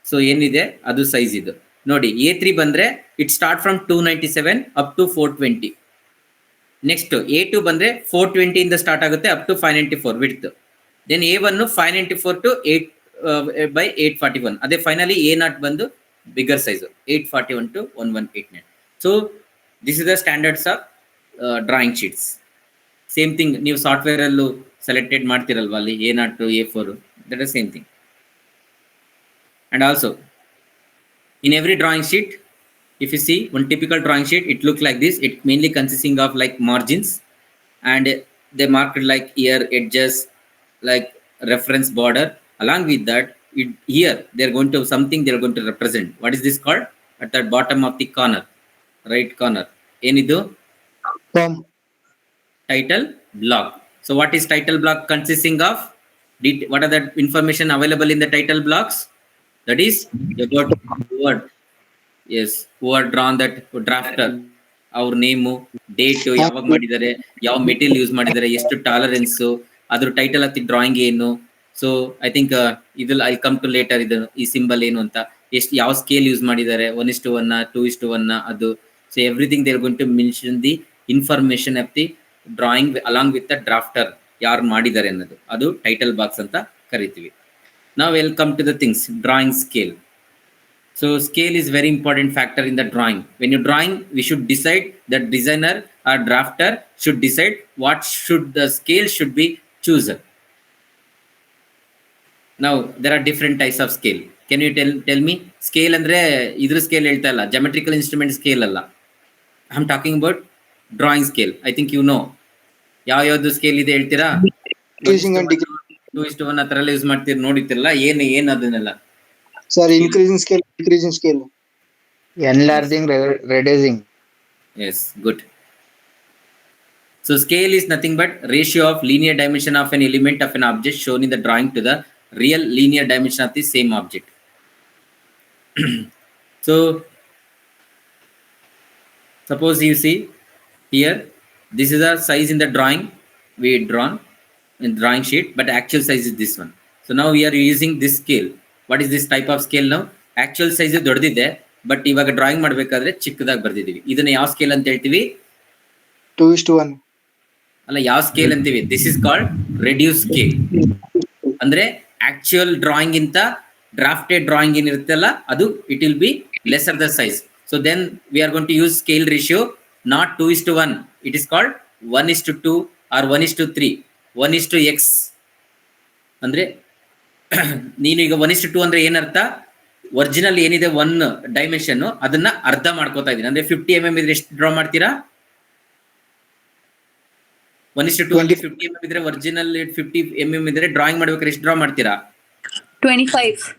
ಸೊ ಏನಿದೆ ಅದು ಸೈಜ್ ಇದು ನೋಡಿ. A3 ಬಂದ್ರೆ it start from 297 up to 420. Next A2 ಬಂದ್ರೆ 420 ಇಂದ ಸ್ಟಾರ್ಟ್ ಆಗುತ್ತೆ up to 594 width. Then A1 594 to 8/841. ಅದೇ ಫೈನಲಿ A0 ಬಂದು bigger size 841 to 1189. So this is the standards of drawing sheets. Same thing ನೀವು software ಅಲ್ಲೂ selected ಮಾಡ್ತಿರಲ್ವಾ ಅಲ್ಲಿ A0 A4, that is same thing. And also in every drawing sheet, if you see one typical drawing sheet, it looks like this. It mainly consisting of like margins, and they marked like here edges, like reference border. Along with that, here they're going to something they're going to represent. What is this called? At the bottom of the corner, right corner, enidu title block. So what is title block consisting of? What are the information available in the title blocks? That is about who are drawn that drafter, ಅವ್ರ name, date, ಯಾವಾಗ ಮಾಡಿದ್ದಾರೆ, ಯಾವ material use ಮಾಡಿದ್ದಾರೆ, ಎಷ್ಟು tolerance, ಅದ್ರ title of the drawing ಏನು. So I think ಇದ್ರಲ್ಲಿ I come to litre ಇದು ಈ ಸಿಂಬಲ್ ಏನು ಅಂತ, ಎಷ್ಟು ಯಾವ ಸ್ಕೇಲ್ ಯೂಸ್ ಮಾಡಿದ್ದಾರೆ, 1:1, 2:1 ಅದು. So everything they are going to mention the information of the drawing along with the drafter, ಯಾರು ಮಾಡಿದ್ದಾರೆ ಅನ್ನೋದು, ಅದು ಟೈಟಲ್ ಬಾಕ್ಸ್ ಅಂತ ಕರಿತೀವಿ. Now we'll come to the things, drawing scale. So scale is very important factor in the drawing. When you're drawing, we should decide, the designer or drafter should decide what should the scale should be chosen. Now there are different types of scale. Can you tell me? Scale andre idru scale helta illa, geometrical instrument scale alla. I'm talking about drawing scale. I think you know. ಯಾವ್ದು scale ಇದೆ ಹೇಳ್ತೀರಾ? 2:1 ಆ ತರ ಎಲ್ಲ use ಮಾಡ್ತೀರಿ, ನೋಡಿತಿರಲ್ಲ, ಏನ್ ಅದನ್ನೆಲ್ಲ? Sir, increasing scale, decreasing scale. Enlarging, reducing. Yes, good. So scale is nothing but ratio of linear dimension of an element of an object shown in the drawing to the real linear dimension of the same object. So suppose you see here, this is the size in the drawing we drawn in drawing sheet, but actual size is this one. So now we are using this scale. What is this type of scale now? Actual size ದೊಡ್ಡದಿದೆ, but ಇವಾಗ drawing ಮಾಡ್ಬೇಕಾದ್ರೆ ಚಿಕ್ಕದಾಗಿ ಬರ್ದಿದೀವಿ. ಇದನ್ನ ಯಾವ scale ಅಂತ ಹೇಳ್ತೀವಿ? 2:1 ಅಲ್ಲ, ಯಾವ ಸ್ಕೇಲ್ ಅಂತೀವಿ? This is called reduce scale. ಅಂದ್ರೆ ಆಕ್ಚುಯಲ್ ಡ್ರಾಯಿಂಗ್ ಇಂತ ಡ್ರಾಫ್ಟೆಡ್ ಡ್ರಾಯಿಂಗ್ ಏನಿರುತ್ತಲ್ಲ ಅದು it will be lesser the size. So then we are going to use scale ratio, not 2:1. It is called 1:2 or 1:3, 1:x. ಅಂದ್ರೆ ನೀನು ಈಗ 1:2 ಅಂದ್ರೆ ಏನರ್ಥ? ಒರಿಜಿನಲ್ ಏನಿದೆ 1 ಡೈಮೆನ್ಷನ್ ಅದನ್ನ ಅರ್ಧ ಮಾಡ್ಕೋತಾ ಇದೀನಿ. ಅಂದ್ರೆ 50 mm ಇದ್ರೆ ಎಷ್ಟು ಡ್ರಾ ಮಾಡ್ತೀರಾ? 1:2 ಅಲ್ಲಿ 50 mm ಇದ್ರೆ ಒರಿಜಿನಲ್ 50 mm ಇದ್ರೆ ಡ್ರಾಯಿಂಗ್ ಮಾಡ್ಬೇಕಾದ್ರೆ ಎಷ್ಟು ಡ್ರಾ ಮಾಡ್ತೀರಾ? 25.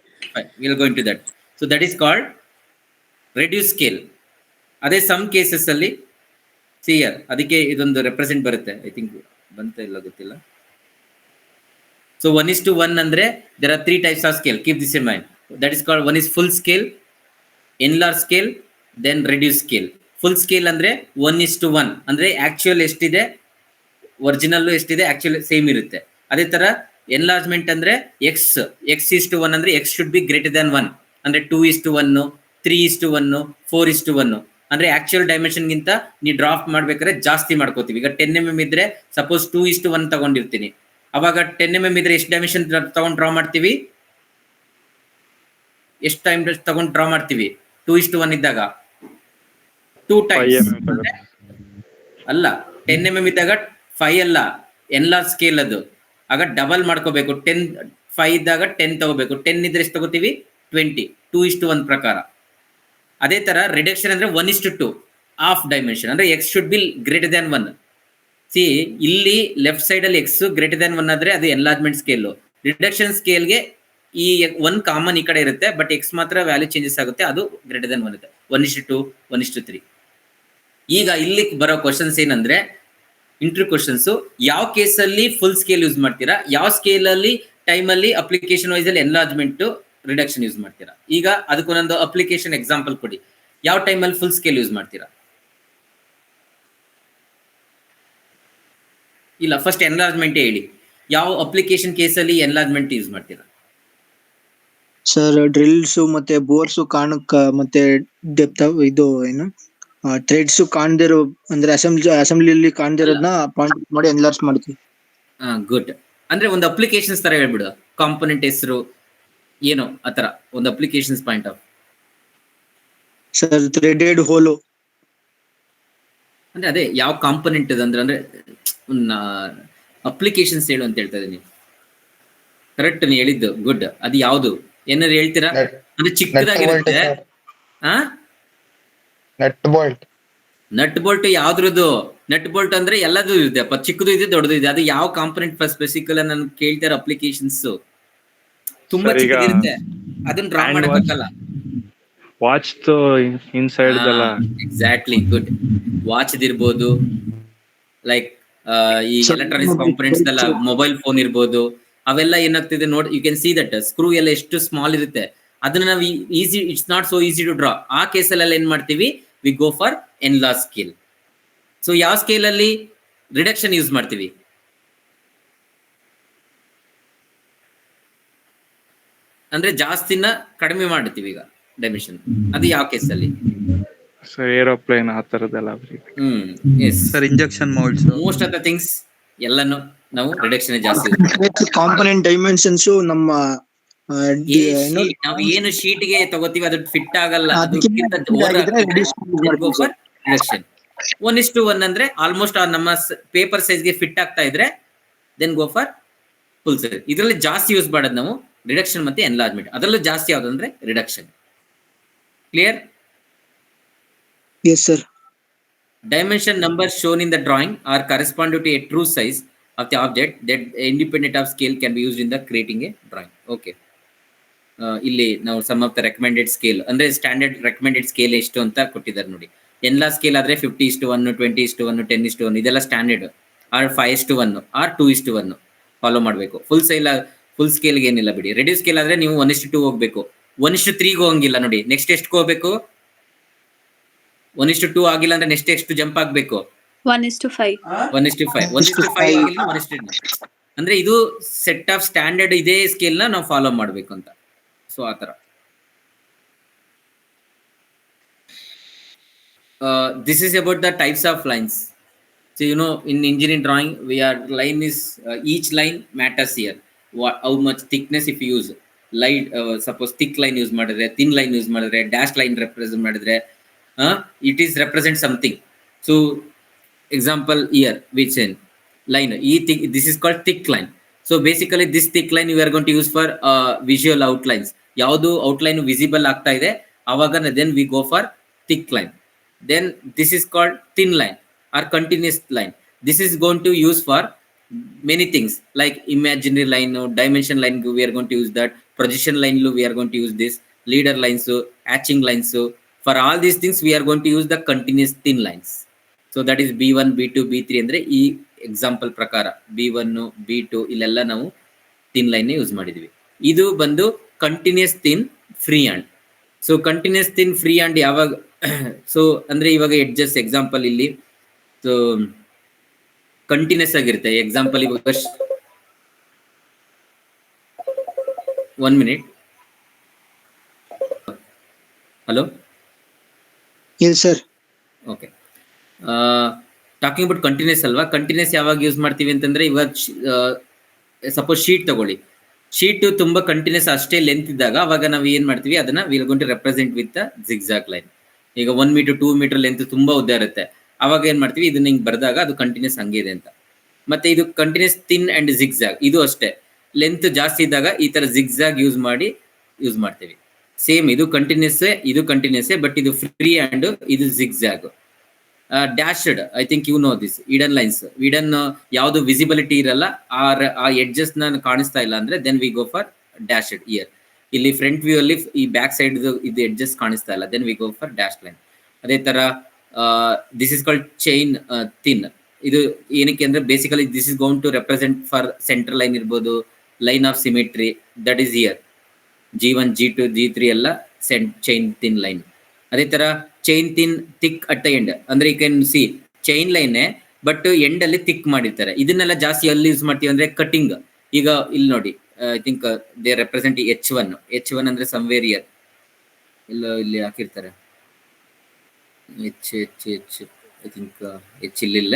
We'll go into that. So that is called reduced scale. ಅದೇ ಸಮ್ ಕೇಸಸ್ ಅಲ್ಲಿ see here, ಅದಕ್ಕೆ ಇದೊಂದು ರೆಪ್ರೆಸೆಂಟ್ ಬರುತ್ತೆ. ಐ ಥಿಂಕ್ ಬಂತ ಇಲ್ಲ ಗೊತ್ತಿಲ್ಲ. So 1:1 ಅಂದ್ರೆ there are 3 types of scale. Keep this in mind. That is called, one is full scale, enlarged scale, then reduced scale. Full scale ಅಂದ್ರೆ 1:1 ಅಂದ್ರೆ ಆಕ್ಚುಯಲ್ ಎಷ್ಟಿದೆ, ಒರಿಜಿನಲ್ ಎಷ್ಟಿದೆ, ಆಕ್ಚುಯಲ್ ಸೇಮ್ ಇರುತ್ತೆ. ಅದೇ ತರ ಎನ್ಲಾರ್ಜ್ಮೆಂಟ್ ಅಂದ್ರೆ x 1 ಅಂದ್ರೆ x should be greater than 1 ಅಂದ್ರೆ 2:1, 3:1, 4:1. ಅಂದ್ರೆ ಆಕ್ಚುಯಲ್ ಡೈಮೆನ್ಷನ್ ಗಿಂತ ನೀವು ಡ್ರಾಪ್ ಮಾಡ್ಬೇಕಾದ್ರೆ ಜಾಸ್ತಿ ಮಾಡ್ಕೋತೀವಿ. ಈಗ 10 mm ಇದ್ರೆ ಸಪೋಸ್ 2:1 ತಗೊಂಡಿರ್ತೀನಿ, ಅವಾಗ 10 mm ಇದ್ರೆ ಎಷ್ಟು ಡೈಮೆನ್ಷನ್ ತಗೊಂಡ್ ಡ್ರಾ ಮಾಡ್ತೀವಿ, ಎಷ್ಟು ಟೈಮ್ ತಗೊಂಡ್ ಡ್ರಾ ಮಾಡ್ತೀವಿ 2:1 ಇದ್ದಾಗ 2 ಟೈಮ್ಸ್ ಅಲ್ಲ. 10 mm ಇದ್ದಾಗ 5 ಅಲ್ಲ, ಎನ್ಲಾರ್ಜ್ ಸ್ಕೇಲ್ ಅದು. ಆಗ ಡಬಲ್ ಮಾಡ್ಕೋಬೇಕು. 5 ಇದ್ದಾಗ 10 ತಗೋಬೇಕು. 10 ಇದ್ರೆ ಎಷ್ಟು ತಗೋತೀವಿ 20, 2:1 ಪ್ರಕಾರ. ಅದೇ ತರ ರಿಡಕ್ಷನ್ ಅಂದ್ರೆ 1:2, ಹಾಫ್ ಡೈಮೆನ್ಷನ್ ಅಂದ್ರೆ X should be greater than 1. C ಇಲ್ಲಿ ಲೆಫ್ಟ್ ಸೈಡ್ ಅಲ್ಲಿ ಎಕ್ಸ್ ಗ್ರೇಟರ್ ದ್ಯಾನ್ 1 ಆದ್ರೆ ಅದು ಎನ್ಲಾರ್ಜ್ಮೆಂಟ್ ಸ್ಕೇಲ್. ರಿಡಕ್ಷನ್ ಸ್ಕೇಲ್ಗೆ ಈ 1 ಕಾಮನ್ ಈ ಕಡೆ ಇರುತ್ತೆ, ಬಟ್ ಎಕ್ಸ್ ಮಾತ್ರ ವ್ಯಾಲ್ಯೂ ಚೇಂಜಸ್ ಆಗುತ್ತೆ, ಅದು ಗ್ರೇಟರ್ ದ್ಯಾನ್ 1 ಇರುತ್ತೆ. 1:2, 1:3. ಈಗ ಇಲ್ಲಿ ಬರೋ ಕ್ವಶನ್ಸ್ ಏನಂದ್ರೆ ಇಂಟರ್ವ್ಯೂ ಕ್ವಶನ್ಸ್, ಯಾವ ಕೇಸಲ್ಲಿ ಫುಲ್ ಸ್ಕೇಲ್ ಯೂಸ್ ಮಾಡ್ತೀರಾ, ಯಾವ ಸ್ಕೇಲ್ ಅಲ್ಲಿ ಟೈಮ್ ಅಲ್ಲಿ ಅಪ್ಲಿಕೇಶನ್ ವೈಸ್ ಅಲ್ಲಿ ಎನ್ಲಾರ್ಜ್ಮೆಂಟ್ ರಿಡಕ್ಷನ್ ಯೂಸ್ ಮಾಡ್ತೀರಾ. ಈಗ ಅದಕ್ಕೊಂದೊಂದು ಅಪ್ಲಿಕೇಶನ್ ಎಕ್ಸಾಂಪಲ್ ಕೊಡಿ. ಯಾವ ಟೈಮ್ ಅಲ್ಲಿ ಫುಲ್ ಸ್ಕೇಲ್ ಯೂಸ್ ಮಾಡ್ತೀರಾ? ಇಲ್ಲ, ಫಸ್ಟ್ ಎನ್ಲಾರ್ಜ್ಮೆಂಟ್ ಹೇಳಿ. ಯಾವ ಅಪ್ಲಿಕೇಶನ್ ಕೇಸಲ್ಲಿ ಎನ್ಲಾರ್ಜ್ಮೆಂಟ್ ಯೂಸ್ ಮಾಡ್ತೀರಾ? ಸರ್ ಡ್ರಿಲ್ಸ್ ಮತ್ತೆ ಬೋರ್ಸ್ ಕಾಣಕ್ ಮತ್ತೆ ಡೆಪ್ತ್ ಇದು ಏನು ಥ್ರೆಡ್ಸ್ ಕಾಣ್ದಿರೋ ಅಂದ್ರೆ ಅಸೆಂಬ್ಲಿಯಲ್ಲಿ ಕಾಣ್ದಿರೋದನ್ನ ಪಾಯಿಂಟ್ ಮಾಡಿ ಎನ್ಲಾರ್ಜ್ ಮಾಡ್ತೀವಿ. ಗುಡ್. ಅಂದ್ರೆ ಒಂದು ಅಪ್ಲಿಕೇಶನ್ಸ್ ತರ ಹೇಳ್ಬಿಡು, ಕಾಂಪೊನೆಂಟ್ ಹೆಸರು ಏನೋ ಆತರ ಒಂದು applications point of. Sir threaded hollow ಅಂದ್ರೆ ಅದೇ ಯಾವ ಕಾಂಪೊನೆಂಟ್ ಅಂದ್ರೆ ಅಪ್ಲಿಕೇಶನ್ಸ್ ಹೇಳು ಅಂತ ಹೇಳ್ತಾ ಇದೀನಿ. ಕರೆಕ್ಟ್ ನೀವು ಹೇಳಿದ್ದು, ಗುಡ್. ಅದು ಯಾವುದು ಏನಾದ್ರು ಹೇಳ್ತೀರಾ? ಅಂದ್ರೆ ಚಿಕ್ಕದಾಗಿರುತ್ತೆ. ನಟ್ ಬೋಲ್ಟ್ ಯಾವ್ದ್ರದ್ದು? ನಟ್ ಬೋಲ್ಟ್ ಅಂದ್ರೆ ಎಲ್ಲದೂ ಇದೆ, ಚಿಕ್ಕದು ಇದೆ ದೊಡ್ಡದು ಇದೆ. ಅದು ಯಾವ ಕಾಂಪೊನೆಂಟ್ ಸ್ಪೆಸಿಫಿಕಲ್ ನಾನು ಕೇಳ್ತಾರ ಅಪ್ಲಿಕೇಶನ್ಸ್ ತುಂಬಾ ಚಿಕ್ಕದಿರುತ್ತೆ, ಅದನ್ನ ಡ್ರಾ ಮಾಡಬೇಕಲ್ಲ. Watch inside exactly, good. Watch ಇರ್ಬೋದು, ಲೈಕ್ ಈ ಎಲೆಕ್ಟ್ರಾನಿಕ್ಸ್ ಕಾಂಪೊನೆಂಟ್ಸ್ ಎಲ್ಲ ಮೊಬೈಲ್ ಫೋನ್ ಇರ್ಬೋದು. ಅವೆಲ್ಲ ಏನಾಗ್ತಿದೆ ನೋಡಿ, you can see that screw ಎಲ್ಲ ಎಷ್ಟು ಸ್ಮಾಲ್ ಇರುತ್ತೆ. ಅದನ್ನ ನಾವು easy, it's not so easy to draw. ಆ ಕೇಸಲ್ಲೆಲ್ಲ ಏನ್ ಮಾಡ್ತೀವಿ, we go for enlarge scale. So ಯಾವ ಸ್ಕೇಲ್ ಅಲ್ಲಿ ರಿಡಕ್ಷನ್ ಯೂಸ್ ಮಾಡ್ತೀವಿ? ಅಂದ್ರೆ ಜಾಸ್ತಿನ ಕಡಿಮೆ ಮಾಡ್ತೀವಿ ಈಗ ಡೈಮೆನ್ಷನ್. ಅದು ಯಾವ ಕೇಸಲ್ಲಿ? ಸರ್ ಏರೋಪ್ಲೇನ್ ಆ ತರದೆಲ್ಲ. Yes sir injection moulds, most of the things ಎಲ್ಲಾನು ನಾವು ರಿಡಕ್ಷನ್ ಜಾಸ್ತಿ. ಕಾಂಪೊನೆಂಟ್ ಡೈಮೆನ್ಷನ್ಸ್ ನಮ್ಮ ನಾವು ಏನು ಶೀಟ್ಗೆ ತಗೋತೀವಿ ಅದು ಫಿಟ್ ಆಗಲ್ಲ, ಅದು ರಿಡಕ್ಷನ್. 1:1 ಅಂದ್ರೆ ಆಲ್ಮೋಸ್ಟ್ ನಮ್ಮ ಪೇಪರ್ ಸೈಜ್ಗೆ ಫಿಟ್ ಆಗ್ತಾ ಇದ್ರೆ then go for full size. ಇದರಲ್ಲಿ ಜಾಸ್ತಿ ಯೂಸ್ ಮಾಡೋದು ನಾವು ರಿಡಕ್ಷನ್ ಮತ್ತೆ ಎನ್ಲಾರ್ಜ್ಮೆಂಟ್. ಅದರಲ್ಲೂ ಜಾಸ್ತಿ ಯಾವ್ದಂದ್ರೆ reduction. Clear? Yes sir. Dimension numbers shown in the drawing are corresponding to a true size of the object that independent of scale can be used in the creating a drawing. Okay. ಇಲ್ಲಿ ನಾವು some of the recommended scale ಅಂದ್ರೆ standard recommended scale ಎಷ್ಟು ಅಂತ ಕೊಟ್ಟಿದ್ದಾರೆ ನೋಡಿ. ಎಲ್ಲ scale ಆದ್ರೆ 50:1, 20:1, 10:1 ಇದೆಲ್ಲ ಸ್ಟ್ಯಾಂಡರ್ಡ್. ಆರ್ 5:1 ಆರ್ 2:1 ಫಾಲೋ ಮಾಡಬೇಕು. ಫುಲ್ ಸ್ಕೇಲ್ಗೆ ಏನಿಲ್ಲ ಬಿಡಿ. ರೆಡ್ಯೂಸ್ ಸ್ಕೇಲ್ ಆದ್ರೆ ನೀವು 1:2 ಹೋಗ್ಬೇಕು. 1:3 ಹೋಗಂಗಿಲ್ಲ ನೋಡಿ. ನೆಕ್ಸ್ಟ್ ಎಷ್ಟು ಹೋಗ್ಬೇಕು? 1:2 ಆಗಿಲ್ಲ ಅಂದ್ರೆ ನೆಕ್ಸ್ಟ್ ಎಷ್ಟು ಜಂಪ್ ಆಗ್ಬೇಕು? 1:5. 1:5 ಆಗಿಲ್ಲ 1:10. ಅಂದ್ರೆ ಇದು ಸೆಟ್ ಆಫ್ ಸ್ಟ್ಯಾಂಡರ್ಡ್ ಇದೇ ಸ್ಕೇಲ್ ನ ನಾವು ಫಾಲೋ ಮಾಡ್ಬೇಕು ಅಂತ. ಸೊ ಆತರ this is about the types of lines. So you know in engineering drawing we are line is each line matters here. How much thickness if you use light suppose thick line use ಮಾಡಿದ್ರೆ, thin line use ಮಾಡಿದ್ರೆ, dash line represent ಮಾಡಿದ್ರೆ it is represent something. So example here which in line this is called thick line. So basically this thick line we are going to use for visual outlines. ಯಾವುದು outline visible ಆಗ್ತಾ ಇದೆ ಅವಾಗ then we go for thick line. Then this is called thin line or continuous line. This is going to use for many things like imaginary line, dimension line we are going to use that, projection line we are going to use this, leader lines, hatching lines. For all these things we are going to use the continuous thin lines. So that is B1, B2, B3 ಅಂದ್ರೆ ಈ example ಪ್ರಕಾರ B1, B2 ಇಲ್ಲೆಲ್ಲ ನಾವು thin line use ಮಾಡಿದ್ವಿ. ಇದು ಬಂದು continuous thin free hand. So continuous thin free hand ಯಾವಾಗ so ಅಂದ್ರೆ ಇವಾಗ ಎಡ್ಜಸ್ ಎಕ್ಸಾಂಪಲ್ ಇಲ್ಲಿ ಸೊ ಕಂಟಿನ್ಯೂಸ್ ಆಗಿರುತ್ತೆ. ಎಕ್ಸಾಂಪಲ್ ಇವಾಗ 1 minute Hello. Yes sir. Okay, talking about continuous ಅಲ್ವಾ. ಕಂಟಿನ್ಯೂಸ್ ಯಾವಾಗ ಯೂಸ್ ಮಾಡ್ತೀವಿ ಅಂತಂದ್ರೆ, ಇವಾಗ ಸಪೋಸ್ ಶೀಟ್ ತಗೊಳ್ಳಿ, ಶೀಟ್ ತುಂಬಾ ಕಂಟಿನ್ಯೂಸ್ ಅಷ್ಟೇ ಲೆಂತ್ ಇದ್ದಾಗ ಅವಾಗ ನಾವು ಏನ್ ಮಾಡ್ತೀವಿ, ಅದನ್ನ will going to represent with zigzag line. ಈಗ 1 ಮೀಟರ್ 2 ಮೀಟರ್ ಲೆಂತ್ ತುಂಬಾ ಉದ್ದ ಇರುತ್ತೆ, ಅವಾಗ ಏನ್ ಮಾಡ್ತೀವಿ, ಇದನ್ನ ಹಿಂಗ್ ಬರ್ದಾಗ ಅದು ಕಂಟಿನ್ಯೂಸ್ ಹಂಗೆ ಇದೆ ಅಂತ. ಮತ್ತೆ ಇದು ಕಂಟಿನ್ಯೂಸ್ ಥಿನ್ ಅಂಡ್ ಜಿಗ್ಜಾಗ್, ಇದು ಅಷ್ಟೇ ಲೆಂತ್ ಜಾಸ್ತಿ ಇದ್ದಾಗ ಈ ತರ ಜಿಗ್ಜಾಗ್ ಯೂಸ್ ಮಾಡ್ತೀವಿ. ಸೇಮ್ ಇದು ಕಂಟಿನ್ಯೂಸ್, ಬಟ್ ಇದು ಫ್ರೀ ಅಂಡ್ ಇದು zigzag. Dashed, I think you know this. Hidden lines, ಯಾವುದು ವಿಸಿಬಿಲಿಟಿ ಇರಲ್ಲ, ಆ ಎಡ್ಜಸ್ ನ ಕಾಣಿಸ್ತಾ ಇಲ್ಲ ಅಂದ್ರೆ then we go for dashed. Here ಇಲ್ಲಿ ಫ್ರಂಟ್ ವ್ಯೂ ಅಲ್ಲಿ ಈ ಬ್ಯಾಕ್ ಸೈಡ್ ಇದು ಎಡ್ಜಸ್ ಕಾಣಿಸ್ತಾ ಇಲ್ಲ, then we go for dash line. ಅದೇ ತರ this is called chain thin. ಇದು ಏನಕ್ಕೆ ಅಂದ್ರೆ basically this is going to represent for central line ಇರ್ಬೋದು, line of symmetry, that is here. G1 G2 G3 ಎಲ್ಲ ಚೈನ್ ಥಿನ್ ಲೈನ್. ಅದೇ ತರ chain thin thick at the end, ಅಂದ್ರೆ you can see chain line but end ಅಲ್ಲಿ thick ಮಾಡಿರ್ತಾರೆ. ಇದನ್ನೆಲ್ಲ ಜಾಸ್ತಿ ಅಲ್ಲಿ ಯೂಸ್ ಮಾಡ್ತೀವಿ ಅಂದ್ರೆ ಕಟಿಂಗ್. ಈಗ ಇಲ್ಲಿ ನೋಡಿ, I think they represent H1 ಅಂದ್ರೆ ಸಮ್ವೇರ್ ಇಯರ್, ಇಲ್ಲಿ ಹಾಕಿರ್ತಾರೆ H ಐ ಥಿಂಕ್ H ಇಲ್ಲ.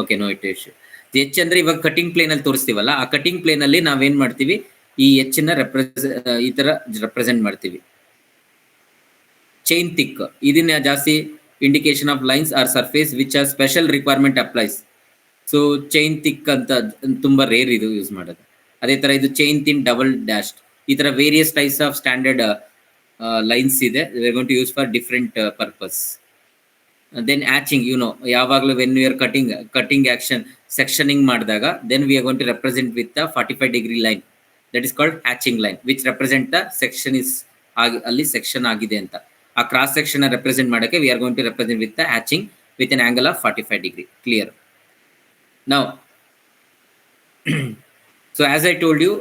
ಓಕೆ, ನೋ ಇಟ್ H ಅಂದ್ರೆ ಇವಾಗ ಕಟಿಂಗ್ ಪ್ಲೇನ್ ಅಲ್ಲಿ ತೋರಿಸ್ತೀವಲ್ಲ, ಆ ಕಟಿಂಗ್ ಪ್ಲೇನ್ ಅಲ್ಲಿ ನಾವೇನ್ ಮಾಡ್ತೀವಿ, ಈ H ನ ಈ ತರ ರೆಪ್ರೆಸೆಂಟ್ ಮಾಡ್ತೀವಿ. ಚೈನ್ ಥಿಕ್, ಇದನ್ನ ಜಾಸ್ತಿ indication of lines are surface which are special requirement applies. So chain thick ಅಂತ ತುಂಬಾ ರೇರ್ ಇದು ಯೂಸ್ ಮಾಡೋದು. ಅದೇ ತರ ಇದು ಚೈನ್ ಥಿನ್ ಡಬಲ್ ಡ್ಯಾಶ್ಡ್, ಈ ತರ various types of standard lines ಇದೆ. We are going to use for different purpose. Then hatching, ಯಾವಾಗಲೂ when we are cutting action sectioning ಮಾಡಿದಾಗ then we are going to represent with 45 degree line, that is called hatching line, which represent the section is ಅಲ್ಲಿ section ಆಗಿದೆ ಅಂತ. ಆ cross section represent ಮಾಡಕ್ಕೆ we are going to represent with the hatching with an angle of 45 degree. Clear? Now so as I told you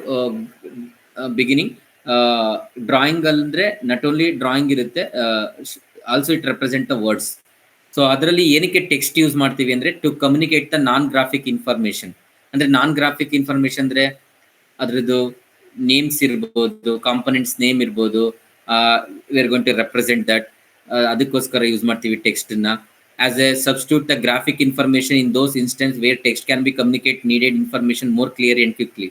beginning, drawing ಅಂದ್ರೆ not only drawing ಇರುತ್ತೆ, also it represent the words. So ಅದರಲ್ಲಿ ಏನಕ್ಕೆ text use ಮಾಡ್ತೀವಿ ಅಂದ್ರೆ to communicate the non graphic information. ಅಂದ್ರೆ non graphic information ಅಂದ್ರೆ ಅದ್ರದ್ದು names ಇರ್ಬೋದು, ಕಾಂಪೊನೆಂಟ್ಸ್ ನೇಮ್ ಇರ್ಬೋದು, we are going to represent that. ಅದಕ್ಕೋಸ್ಕರ ಯೂಸ್ ಮಾಡ್ತೀವಿ ಟೆಕ್ಸ್ಟ್ ನ. As a substitute the graphic information in those instance where text can be communicate needed information more clear and quickly.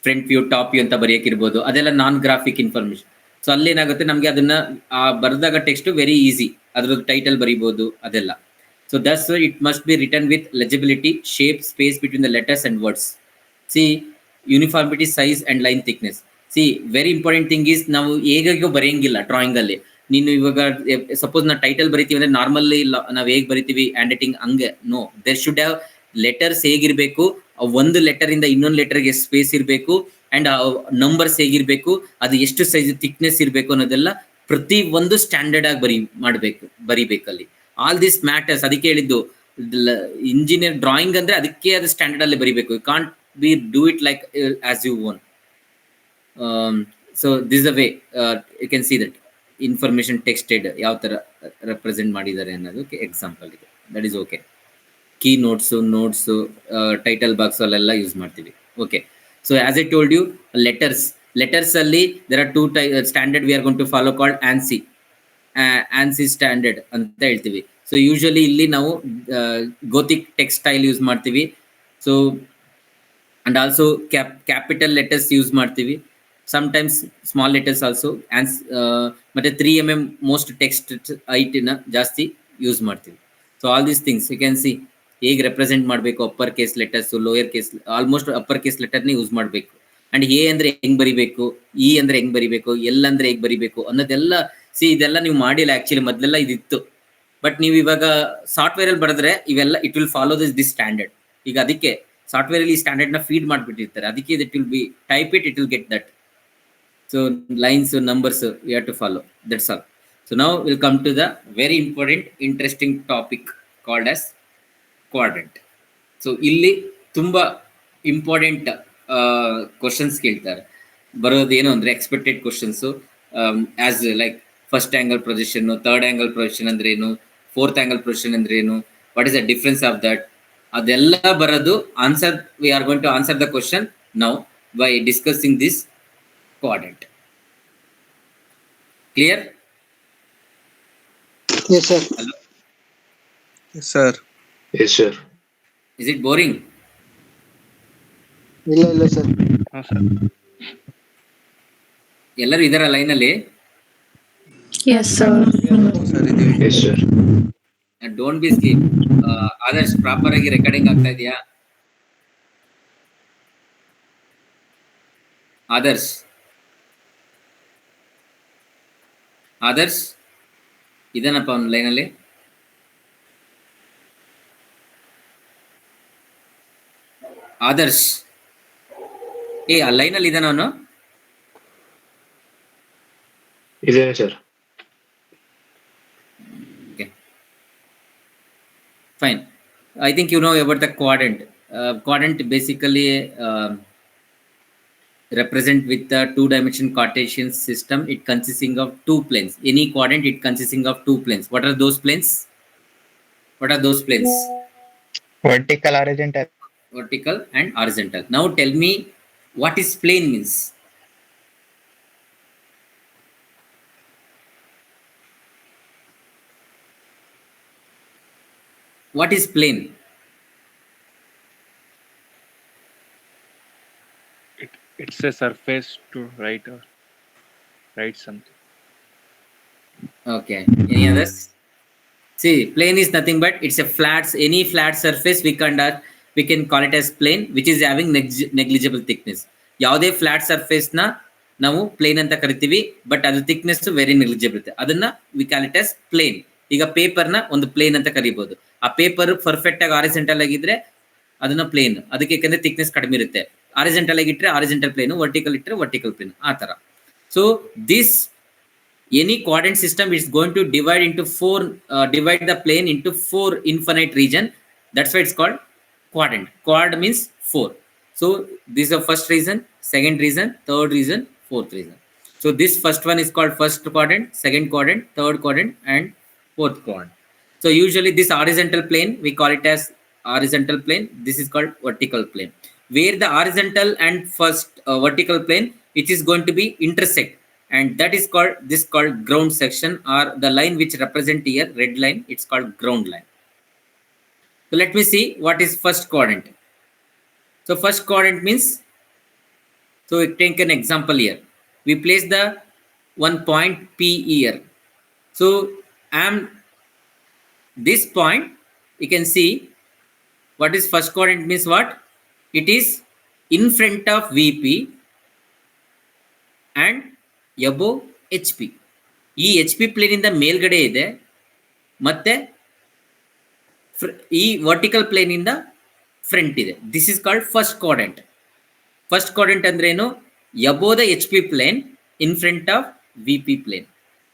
Front view, top view ಅಂತ ಬರೆಯಕ್ಕಿರ್ಬೋದು, ಅದೆಲ್ಲ non graphic information. So ಅಲ್ಲೇನಾಗುತ್ತೆ, ನಮ್ಗೆ ಅದನ್ನ ಬರೆದಾಗ ಟೆಕ್ಸ್ಟ್ ವೆರಿ ಈಸಿ, ಅದ್ರದ್ದು title ಬರಿಬೋದು ಅದೆಲ್ಲ. So that's it must be written with legibility, shape, space between the letters and words. See uniformity, size and line thickness. See very important thing is, ನಾವು ಹೇಗಾಗೋ ಬರೆಯಂಗಿಲ್ಲ drawing ಅಲ್ಲಿ. ನೀನು ಇವಾಗ suppose ನಾವು title ಬರಿತೀವಿ ಅಂದ್ರೆ ನಾರ್ಮಲ್ಲಿ ನಾವು ಹೇಗೆ ಬರಿತೀವಿ ಹ್ಯಾಂಡ್ ರೈಟಿಂಗ್ ಹಂಗೆ, no, there should have letters ಹೇಗಿರ್ಬೇಕು, ಒಂದು ಲೆಟರ್ ಇಂದ ಇನ್ನೊಂದು ಲೆಟರ್ಗೆ ಎಷ್ಟು ಸ್ಪೇಸ್ ಇರಬೇಕು, ಅಂಡ್ ನಂಬರ್ಸ್ ಹೇಗಿರ್ಬೇಕು, ಅದು ಎಷ್ಟು ಸೈಜ್ ಥಿಕ್ನೆಸ್ ಇರಬೇಕು ಅನ್ನೋದೆಲ್ಲ ಪ್ರತಿ ಒಂದು ಸ್ಟ್ಯಾಂಡರ್ಡ್ ಆಗಿ ಬರಿಬೇಕಲ್ಲಿ. All this matters. ಅದಕ್ಕೆ ಹೇಳಿದ್ದು ಇಂಜಿನಿಯರ್ ಡ್ರಾಯಿಂಗ್ ಅಂದ್ರೆ ಅದಕ್ಕೆ ಅದು ಸ್ಟ್ಯಾಂಡರ್ಡ್ ಅಲ್ಲಿ ಬರಿಬೇಕು. You can't be do it like as you own. So this a way you can see that information texted ಯಾವ ತರ ರೆಪ್ರೆಸೆಂಟ್ ಮಾಡಿದ್ದಾರೆ ಅನ್ನೋದಕ್ಕೆ ಎಕ್ಸಾಂಪಲ್ ಇದೆ. That is okay. Key notes, title box ಅಲ್ಲೆಲ್ಲ ಯೂಸ್ ಮಾಡ್ತೀವಿ. Okay, so as I told you, letters ಅಲ್ಲಿ there are 2 standard we are going to follow called ANSI standard ಅಂತ ಹೇಳ್ತೀವಿ. ಸೊ ಯೂಶಲಿ ಇಲ್ಲಿ ನಾವು ಗೋಥಿಕ್ ಟೆಕ್ಸ್ಟ್ ಸ್ಟೈಲ್ ಯೂಸ್ ಮಾಡ್ತೀವಿ. So and also capital letters use ಮಾಡ್ತೀವಿ, sometimes small letters also. ಮತ್ತೆ 3 mm most text height ನ ಜಾಸ್ತಿ use ಮಾಡ್ತೀವಿ. So all these things you can see ಹೇಗೆ ರೆಪ್ರೆಸೆಂಟ್ ಮಾಡಬೇಕು. Upper case letters, lower case, almost upper case ಲೆಟರ್ನೇ use ಮಾಡಬೇಕು. And A ಅಂದ್ರೆ ಹೆಂಗ್ ಬರಿಬೇಕು, ಇ ಅಂದ್ರೆ ಹೆಂಗ್ ಬರಿಬೇಕು, ಎಲ್ ಅಂದ್ರೆ ಹೇಗ್ ಬರಿಬೇಕು ಅನ್ನೋದೆಲ್ಲ. ಸಿ ಇದೆಲ್ಲ ನೀವು ಮಾಡಿಲ್ಲ ಆಕ್ಚುಲಿ, ಮೊದಲೆಲ್ಲ ಇದಿತ್ತು. ಬಟ್ ನೀವು ಇವಾಗ ಸಾಫ್ಟ್ವೇರ್ ಅಲ್ಲಿ ಬರೆದ್ರೆ ಇವೆಲ್ಲ it will follow this standard. ಈಗ ಅದಕ್ಕೆ ಸಾಫ್ಟ್ವೇರ್ ಅಲ್ಲಿ ಈ ಸ್ಟ್ಯಾಂಡರ್ಡ್ ನ ಫೀಡ್ ಮಾಡಿಬಿಟ್ಟಿರ್ತಾರೆ. ಅದಕ್ಕೆ it will be type it will get that. So lines, numbers you have to follow. That's all. So now will come to the very important interesting topic called as quadrant. So ಇಲ್ಲಿ ತುಂಬಾ important questions ಕೇಳ್ತಾರೆ. ಬರೋದೇನು ಅಂದ್ರೆ expected questions, as like first angle projection, third angle projection ಅಂದ್ರೆ ಏನು, fourth angle projection ಅಂದ್ರೆ ಏನು, what is the difference of that, ಅದೆಲ್ಲ ಬರೋದು. Answer, we are going to answer the question now by discussing this quadrant. Clear? Yes, sir. Hello? Yes, sir. Yes, sir. Is it boring? ಇಲ್ಲ sir. ಹಾ sir. ಎಲ್ಲರೂ ಇದರ ಲೈನಲ್ಲಿ? Yes, sir. Sir ಇದೀವಿ. Yes, sir. Don't be sleep. Adarsh proper ಆಗಿ recording ಆಗ್ತಾ ಇದೆಯಾ? ಆದರ್ಶ್ ಇದೇನಪ್ಪ ಒಂದು ಲೈನಲ್ಲಿ? ಆದರ್ಶ್ ಆ ಲೈನಲ್ಲಿ ಇದಾನ ಅವನು? ಇದೇನೆ sir. Fine. I think you know about the quadrant. Quadrant basically represent with the two-dimension Cartesian system. It consisting of two planes. Any quadrant, it consisting of two planes. What are those planes? Vertical, horizontal. Vertical and horizontal. Now tell me what is plane means. What is plane? It's a surface to write something. Okay. Any others? See, plane is nothing but it's a any flat surface we can call it as plane, which is having negligible thickness. ಯಾವುದೇ flat surface ನ ನಾವು plane ಅಂತ ಕರಿತೀವಿ, but ಅದು thickness very negligible ಇರುತ್ತೆ. ಅದನ್ನ we call it as plane. ಈಗ paper ನ ಒಂದು ಪ್ಲೇನ್ ಅಂತ ಕರಿಬಹುದು. ಆ ಪೇಪರ್ ಪರ್ಫೆಕ್ಟ್ ಆಗಿ ಹಾರಿಜೆಂಟಲ್ ಆಗಿದ್ರೆ ಅದನ್ನ ಪ್ಲೇನ್, ಅದಕ್ಕೆ ಯಾಕಂದ್ರೆ ಥಿಕ್ನೆಸ್ ಕಡಿಮೆ ಇರುತ್ತೆ. ಹಾರಿಜೆಂಟಲ್ ಆಗಿ ಇಟ್ಟರೆ ಹಾರಿಜೆಂಟಲ್ ಪ್ಲೇನ್, ವರ್ಟಿಕಲ್ ಇಟ್ಟರೆ ವರ್ಟಿಕಲ್ ಪ್ಲೇನ್, ಆ ತರ. So this any quadrant system is going to divide the plane into four infinite region. That's why it's called quadrant. Quad means four. So this is the first reason, second reason, third reason, fourth reason. So this first one is called first quadrant, second quadrant, third quadrant, and fourth quadrant. So usually this horizontal plane, we call it as horizontal plane. This is called vertical plane, where the horizontal and first vertical plane, which is going to be intersect, and that is called ground section, or the line which represent here red line, it's called ground line. So let me see what is first quadrant. So first quadrant means, so we take an example here. We place the one point P here. So this point, you can see what is first quadrant means what? It is in front of VP and above HP. ಈ HP plane ಇಂದ ಮೇಲ್ಗಡೆ ಇದೆ, ಮತ್ತೆ ಈ vertical plane ಇಂದ front ಇದೆ. This is called first quadrant. First quadrant ಅಂದ್ರೆ ಏನು? above the HP plane in front of VP plane.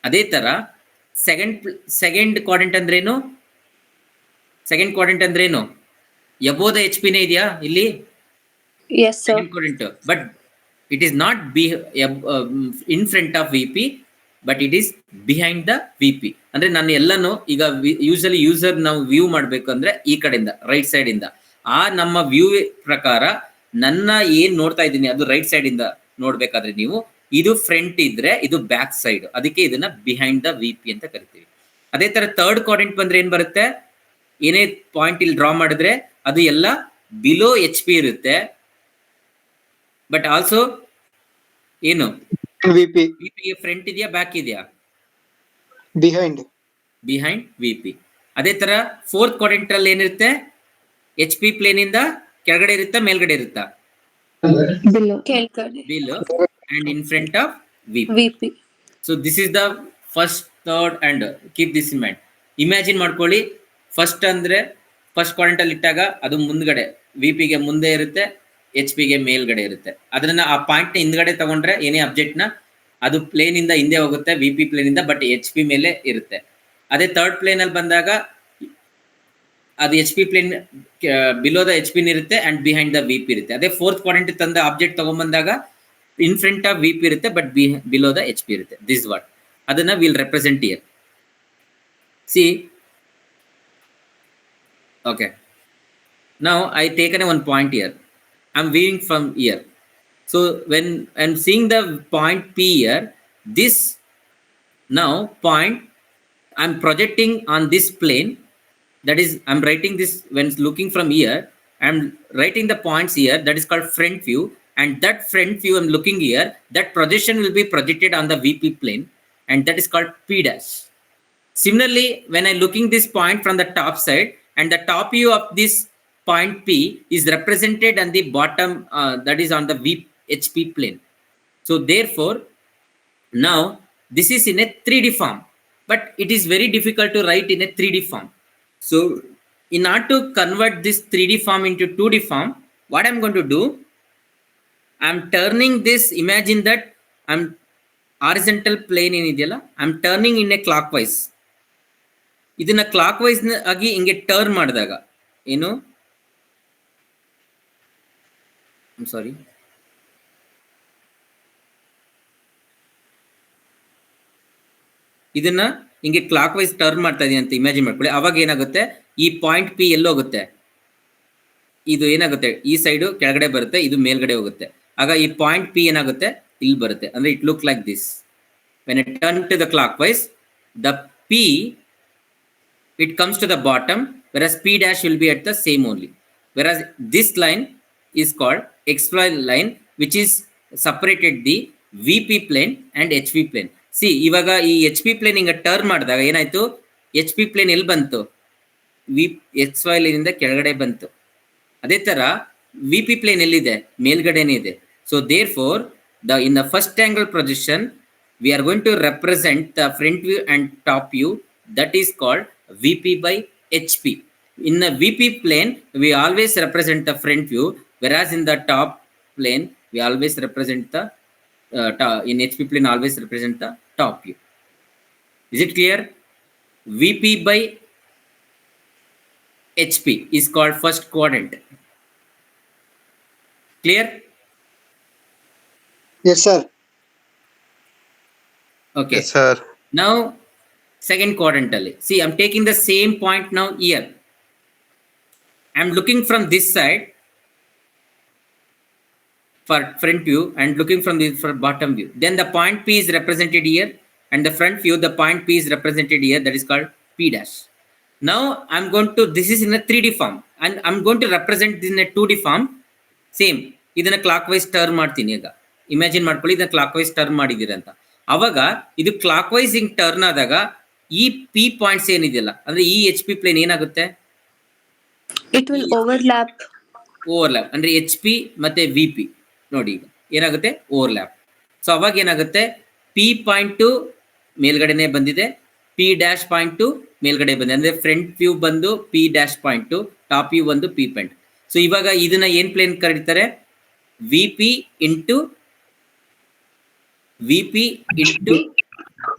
ಅದೇ ತರ ಸೆಕೆಂಡ್ ಕ್ವಾಡ್ರೆಂಟ್ ಅಂದ್ರೇನು? ಸೆಕೆಂಡ್ ಕ್ವಾಡ್ರೆಂಟ್ ಅಂದ್ರೇನು? above the HP ನೇ ಇದೆಯಾ ಇಲ್ಲಿ? Yes, sir. Second quadrant, but it is not in front of VP, but it is behind the VP. ಅಂದ್ರೆ ನಾನು ಎಲ್ಲಾನು ಈಗ ಯೂಶಲಿ ಯೂಸರ್ ನಾವು ವ್ಯೂ ಮಾಡ್ಬೇಕು ಅಂದ್ರೆ ಈ ಕಡೆಯಿಂದ ರೈಟ್ ಸೈಡ್ ಇಂದ, ಆ ನಮ್ಮ ವ್ಯೂ ಪ್ರಕಾರ ನನ್ನ ಏನ್ ನೋಡ್ತಾ ಇದ್ದೀನಿ ಅದು ರೈಟ್ ಸೈಡ್ ಇಂದ ನೋಡ್ಬೇಕಾದ್ರೆ ನೀವು ಇದು ಫ್ರಂಟ್ ಇದ್ರೆ ಇದು ಬ್ಯಾಕ್ ಸೈಡ್, ಅದಕ್ಕೆ ಇದನ್ನ ಬಿಹೈಂಡ್ ದ VP ಅಂತ ಕರಿತೀವಿ. ಅದೇ ತರ ಥರ್ಡ್ ಕ್ವಾಡ್ರೆಂಟ್ ಬಂದ್ರೆ ಏನ್ ಬರುತ್ತೆ? ಏನೇ ಪಾಯಿಂಟ್ ಇಲ್ಲಿ ಡ್ರಾ ಮಾಡಿದ್ರೆ ಅದು ಎಲ್ಲ ಬಿಲೋ HP ಇರುತ್ತೆ, ಬಟ್ ಆಲ್ಸೋ ಏನು ವಿಪಿ ಗೆ ಫ್ರಂಟ್ ಇದೆಯಾ ಬ್ಯಾಕ್ ಇದೆಯಾ? Behind VP. ಅದೇ ತರ ಫೋರ್ತ್ ಕ್ವಾಡ್ರೆಂಟ್ ಅಲ್ಲಿ ಏನಿರುತ್ತೆ? HP ಪ್ಲೇನ್ ಇಂದ ಕೆಳಗಡೆ ಇರುತ್ತಾ ಮೇಲ್ಗಡೆ ಇರುತ್ತಾ? ಕೆಳಗಡೆ. Below and in front of VP. So this is the first, third, and keep this in mind. Imagine ಮಾಡ್ಕೊಳ್ಳಿ, ಫಸ್ಟ್ ಅಂದ್ರೆ ಫಸ್ಟ್ ಕ್ವಾಡ್ರೆಂಟ್ ಅಲ್ಲಿ ಇಟ್ಟಾಗ ಅದು ಮುಂದ್ಗಡೆ VP ಗೆ ಮುಂದೆ ಇರುತ್ತೆ, HP ಗೆ ಮೇಲ್ಗಡೆ ಇರುತ್ತೆ. ಅದನ್ನ ಆ ಪಾಯಿಂಟ್ ನ ಹಿಂದ್ಗಡೆ ತಗೊಂಡ್ರೆ ಏನೇ ಅಬ್ಜೆಕ್ಟ್ ನ ಅದು ಪ್ಲೇನ್ ಇಂದ ಹಿಂದೆ ಹೋಗುತ್ತೆ VP ಪ್ಲೇನ್ ಇಂದ, ಬಟ್ HP ಮೇಲೆ ಇರುತ್ತೆ. ಅದೇ ಥರ್ಡ್ ಪ್ಲೇನ್ ಅಲ್ಲಿ ಬಂದಾಗ ಅದು HP plane below the HP ಇರುತ್ತೆ ಅಂಡ್ ಬಿಹೈಂಡ್ ದ VP ಇರುತ್ತೆ. ಅದೇ ಫೋರ್ತ್ ಕ್ವಾಡ್ರೆಂಟ್ ತಂದ ಆಬ್ಜೆಕ್ಟ್ ತಗೊಂಡ್ಬಂದಾಗ ಇನ್ ಫ್ರಂಟ್ ಆಫ್ VP ಇರುತ್ತೆ, ಬಟ್ ಬಿಲೋ ದ HP ಇರುತ್ತೆ. ದಿಸ್ ವಾಟ್ ಅದನ್ನ will represent here. See okay, now I taken one point here. I'm viewing from here. So when I'm seeing the point P here, this now point I'm projecting on this plane. That is, I'm writing this when looking from here. I'm writing the points here. That is called front view. And that front view I'm looking here, that projection will be projected on the VP plane. And that is called P dash. Similarly, when I'm looking this point from the top side, and the top view of this point P is represented on the bottom, that is on the HP plane. So therefore, now this is in a 3D form, but it is very difficult to write in a 3D form. So in order to convert this 3D form into 2D form, what I'm going to do, I'm turning this, imagine that I'm horizontal plane in ಇದೆಯಲ್ಲ, I'm turning in a clockwise. ಇದನ್ನ clockwise ಆಗಿ ಹಿಂಗೆ turn ಮಾಡಿದಾಗ ಏನು, ಸಾರಿ, ಇದನ್ನ ಹಿಂಗೆ clock wise turn ಮಾಡ್ತಾ ಇದೀನಿ ಅಂತ ಇಮ್ಯಾಜಿನ್ ಮಾಡ್ಕೊಳ್ಳಿ. ಅವಾಗ ಏನಾಗುತ್ತೆ, ಈ ಪಾಯಿಂಟ್ ಪಿ ಎಲ್ಲೋಗುತ್ತೆ, ಇದು ಏನಾಗುತ್ತೆ, ಈ ಸೈಡು ಕೆಳಗಡೆ ಬರುತ್ತೆ, ಇದು ಮೇಲ್ಗಡೆ ಹೋಗುತ್ತೆ. ಆಗ ಈ ಪಾಯಿಂಟ್ ಪಿ ಏನಾಗುತ್ತೆ, ಇಲ್ಲಿ ಬರುತ್ತೆ. ಅಂದ್ರೆ it look like this. When it turn to the clockwise, the P it comes to the bottom, whereas P dash will be at the same only. Whereas this line is called XY line, which is separated the VP plane and HP plane. See, ivaga ee HP plane inga turn ಮಾಡಿದಾಗ ಏನಾಯ್ತು, HP plane ಎಲ್ಲಿ ಬಂತು, XY line ಇಂದ ಕೆಳಗಡೆ ಬಂತು. ಅದೇ ತರ VP plane ಎಲ್ಲಿದೆ, ಮೇಲ್ಗಡೆನೇ ಇದೆ. So therefore, in the first angle projection, we are going to represent the front view and top view. That is called VP by HP. In the VP plane, we always represent the front view, whereas in the top plane, we always represent the in HP plane always represent the top view. Is it clear? VP by HP is called first quadrant. Clear? Yes, sir. Okay. Yes, sir. Now, second quadrant ಅಲ್ಲಿ, see, I'm taking the same point now here. I'm looking from this side for front view and looking from this for bottom view. Then the point P is represented here, and the front view, the point P is represented here. That is called P dash. Now I'm going to, this is in a 3D form, and I'm going to represent this in a 2D form. Same, ಇದನ್ನ clockwise turn ಮಾಡ್ತೀನಿ. ಈಗ imagine ಮಾಡ್ಕೊಳ್ಳಿ, ಇದನ್ನ clockwise turn ಮಾಡಿದ್ದೀರ ಅಂತ. ಅವಾಗ ಇದು clockwise ಹಿಂಗ್ ಟರ್ನ್ ಆದಾಗ ಈ ಪಿ ಪಾಯಿಂಟ್ಸ್ ಏನಿದೆಯಲ್ಲ, ಅಂದ್ರೆ ಈ ಎಚ್ ಪಿ ಪ್ಲೇನ್ ಏನಾಗುತ್ತೆ, It will overlap. ಓವರ್ಲ್ಯಾಪ್. ಅಂದ್ರೆ ಎಚ್ ಪಿ ಮತ್ತೆ ವಿ ಪಿ ನೋಡಿ, ಈಗ ಏನಾಗುತ್ತೆ, ಓವರ್ಲ್ಯಾಪ್. ಸೊ ಅವಾಗ ಏನಾಗುತ್ತೆ, ಪಿ ಪಾಯಿಂಟ್ ಮೇಲ್ಗಡೆನೆ ಬಂದಿದೆ, ಪಿ ಡ್ಯಾಶ್ ಪಾಯಿಂಟ್ ಮೇಲ್ಗಡೆ ಬಂದಿದೆ. ಅಂದ್ರೆ ಫ್ರಂಟ್ ವ್ಯೂ ಬಂದು P dash point, top view ಬಂದು ಪಿ ಪಾಯಿಂಟ್. ಸೊ ಇವಾಗ ಇದನ್ನ ಏನ್ ಪ್ಲೇನ್ ಕರೀತಾರೆ, V P into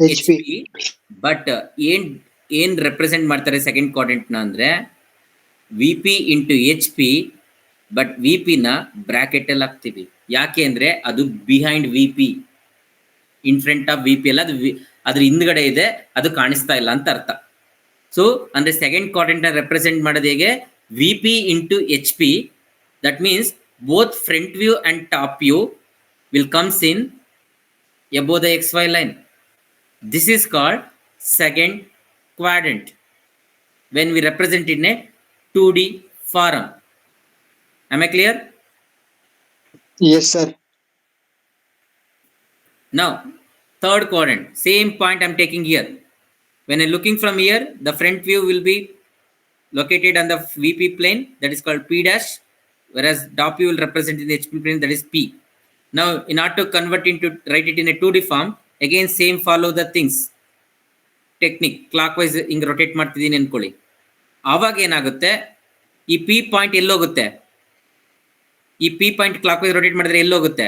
H P. But ಏನ್ ರೆಪ್ರೆಸೆಂಟ್ ಮಾಡ್ತಾರೆ ಸೆಕೆಂಡ್ ಕ್ವಾಡ್ರೆಂಟ್ ನ ಅಂದ್ರೆ V P into H P. But V P ನ ಬ್ರಾಕೆಟ್ ಅಲ್ಲಿ ಹಾಕ್ತೀವಿ. ಯಾಕೆ ಅಂದ್ರೆ ಅದು behind V P, in front of V P ಅಲ್ಲ, ಅದು ಅದ್ರ ಹಿಂದ್ಗಡೆ ಇದೆ, ಅದು ಕಾಣಿಸ್ತಾ ಇಲ್ಲ ಅಂತ ಅರ್ಥ. ಸೊ ಅಂದ್ರೆ ಸೆಕೆಂಡ್ ಕ್ವಾಡ್ರೆಂಟ್ ನ ರೆಪ್ರೆಸೆಂಟ್ ಮಾಡೋದು ಹೇಗೆ, V P into H P. That means both front view and top view will comes in above the XY line. This is called second quadrant when we represent in a 2D form. Am I clear? Yes, sir. Now, third quadrant, same point I'm taking here. When I'm looking from here, the front view will be located on the VP plane, that is called P dash, whereas top view will represent in the HP plane, that is P. Now, in order to convert into, write it in a 2D form, again same follow the things. Technique, clockwise ಹಿಂಗೆ rotate ಮಾಡ್ತಿದ್ದೀನಿ ಅನ್ಕೊಳ್ಳಿ. ಆವಾಗ ಏನಾಗುತ್ತೆ, ಈ P point ಎಲ್ಲೋಗುತ್ತೆ, ಈ P point clockwise rotate ಮಾಡಿದ್ರೆ ಎಲ್ಲೋಗುತ್ತೆ,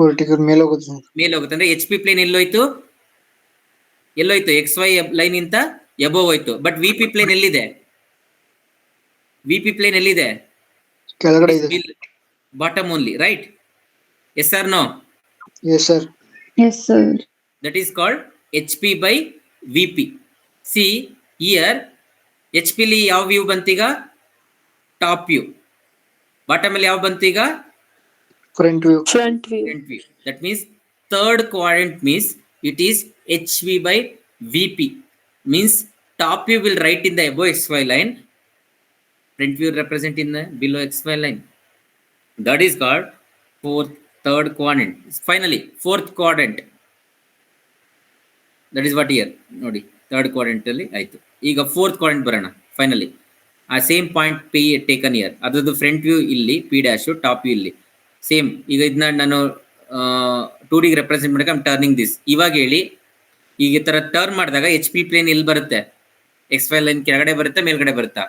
vertical ಮೇಲೆ ಹೋಗುತ್ತೆ. ಮೇಲೋಗುತ್ತೆ. ಅಂದ್ರೆ ಎಚ್ ಪಿ ಪ್ಲೇನ್ ಎಲ್ಲೋಯ್ತು, ಎಕ್ಸ್ ವೈ ಲೈನ್ ಇಂತ ಎಬೋವ್ ಹೋಯ್ತು. ಬಟ್ ವಿ ಪಿ ಪ್ಲೇನ್ ಎಲ್ಲಿದೆ, ವಿ ಪಿ ಪ್ಲೇನ್ ಎಲ್ಲಿದೆ, ಕೆಳಗಡೆ ಇದೆ. bottom only, right? Yes or no? Yes, sir. Yes, sir. That is called HP by VP. See here, HP li yav view bantiga, top view. Bottom li yav bantiga, Front view. Front view. front view. That means third quadrant means it is HP by VP means top view will write in the above XY line, front view represent in the below XY line. That is called third quadrant. Finally, fourth quadrant. That is what here. Nodi, third quadrant alli aitu. ಈಗ fourth quadrant ಬರೋಣ. Finally, ಆ same point P taken here. ಅದರದ್ದು front view ಇಲ್ಲಿ P dash, top view ಇಲ್ಲಿ same. ಈಗ ಇದನ್ನ ನಾನು 2D represent ಮಾಡಕ್ಕೆ ಐ ಆಮ್ ಟರ್ನಿಂಗ್ ದಿಸ್. ಇವಾಗ ಹೇಳಿ, ಈಗ ಈ ತರ ಟರ್ನ್ ಮಾಡಿದಾಗ HP ಪ್ಲೇನ್ ಎಲ್ಲಿ ಬರುತ್ತೆ? XY ಲೈನ್ ಕೆಳಗಡೆ ಬರುತ್ತೆ, ಮೇಲ್ಗಡೆ ಬರುತ್ತಾ?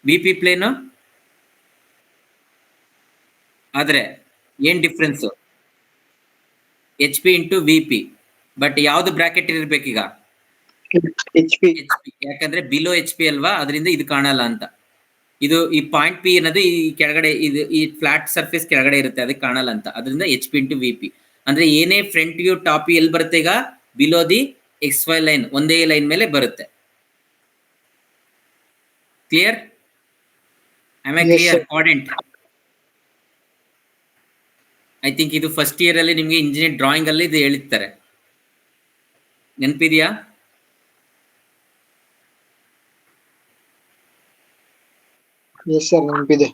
VP ಪ್ಲೇನ್ ಆದ್ರೆ ಏನ್ difference? HP into VP. But ಯಾವ್ದು ಬ್ರಾಕೆಟ್ ಇರ್ಬೇಕೀಗ? HP. ಯಾಕಂದ್ರೆ ಬಿಲೋ HP ಅಲ್ವಾ, ಅದರಿಂದ ಇದು ಕಾಣಲ್ಲ ಅಂತ. ಇದು ಈ ಪಾಯಿಂಟ್ P ಅನ್ನೋದು ಈ ಕೆಳಗಡೆ, ಇದು ಈ ಫ್ಲಾಟ್ ಸರ್ಫೇಸ್ ಕೆಳಗಡೆ ಇರುತ್ತೆ, ಅದಕ್ಕೆ ಕಾಣಲ್ಲ ಅಂತ. ಅದರಿಂದ HP ಇಂಟು VP ಅಂದ್ರೆ ಏನೇ ಫ್ರಂಟ್ ವ್ಯೂ ಟಾಪ್ ವ್ಯೂ ಎಲ್ಲಿ ಬರುತ್ತೆ? ಈಗ ಬಿಲೋ ದಿ XY ಲೈನ್, ಒಂದೇ ಲೈನ್ ಮೇಲೆ ಬರುತ್ತೆ. Clear? Am I clear? Quadrant I think ಇದು ಫಸ್ಟ್ ಇಯರ್ ಅಲ್ಲಿ ನಿಮ್ಗೆ ಇಂಜಿನಿಯರ್ ಡ್ರಾಯಿಂಗ್ ಅಲ್ಲಿ ಇದು ಹೇಳಿರ್ತಾರೆ. ನೆನಪಿದೆಯಾ? Yes sir, ನೆನಪಿದೆ.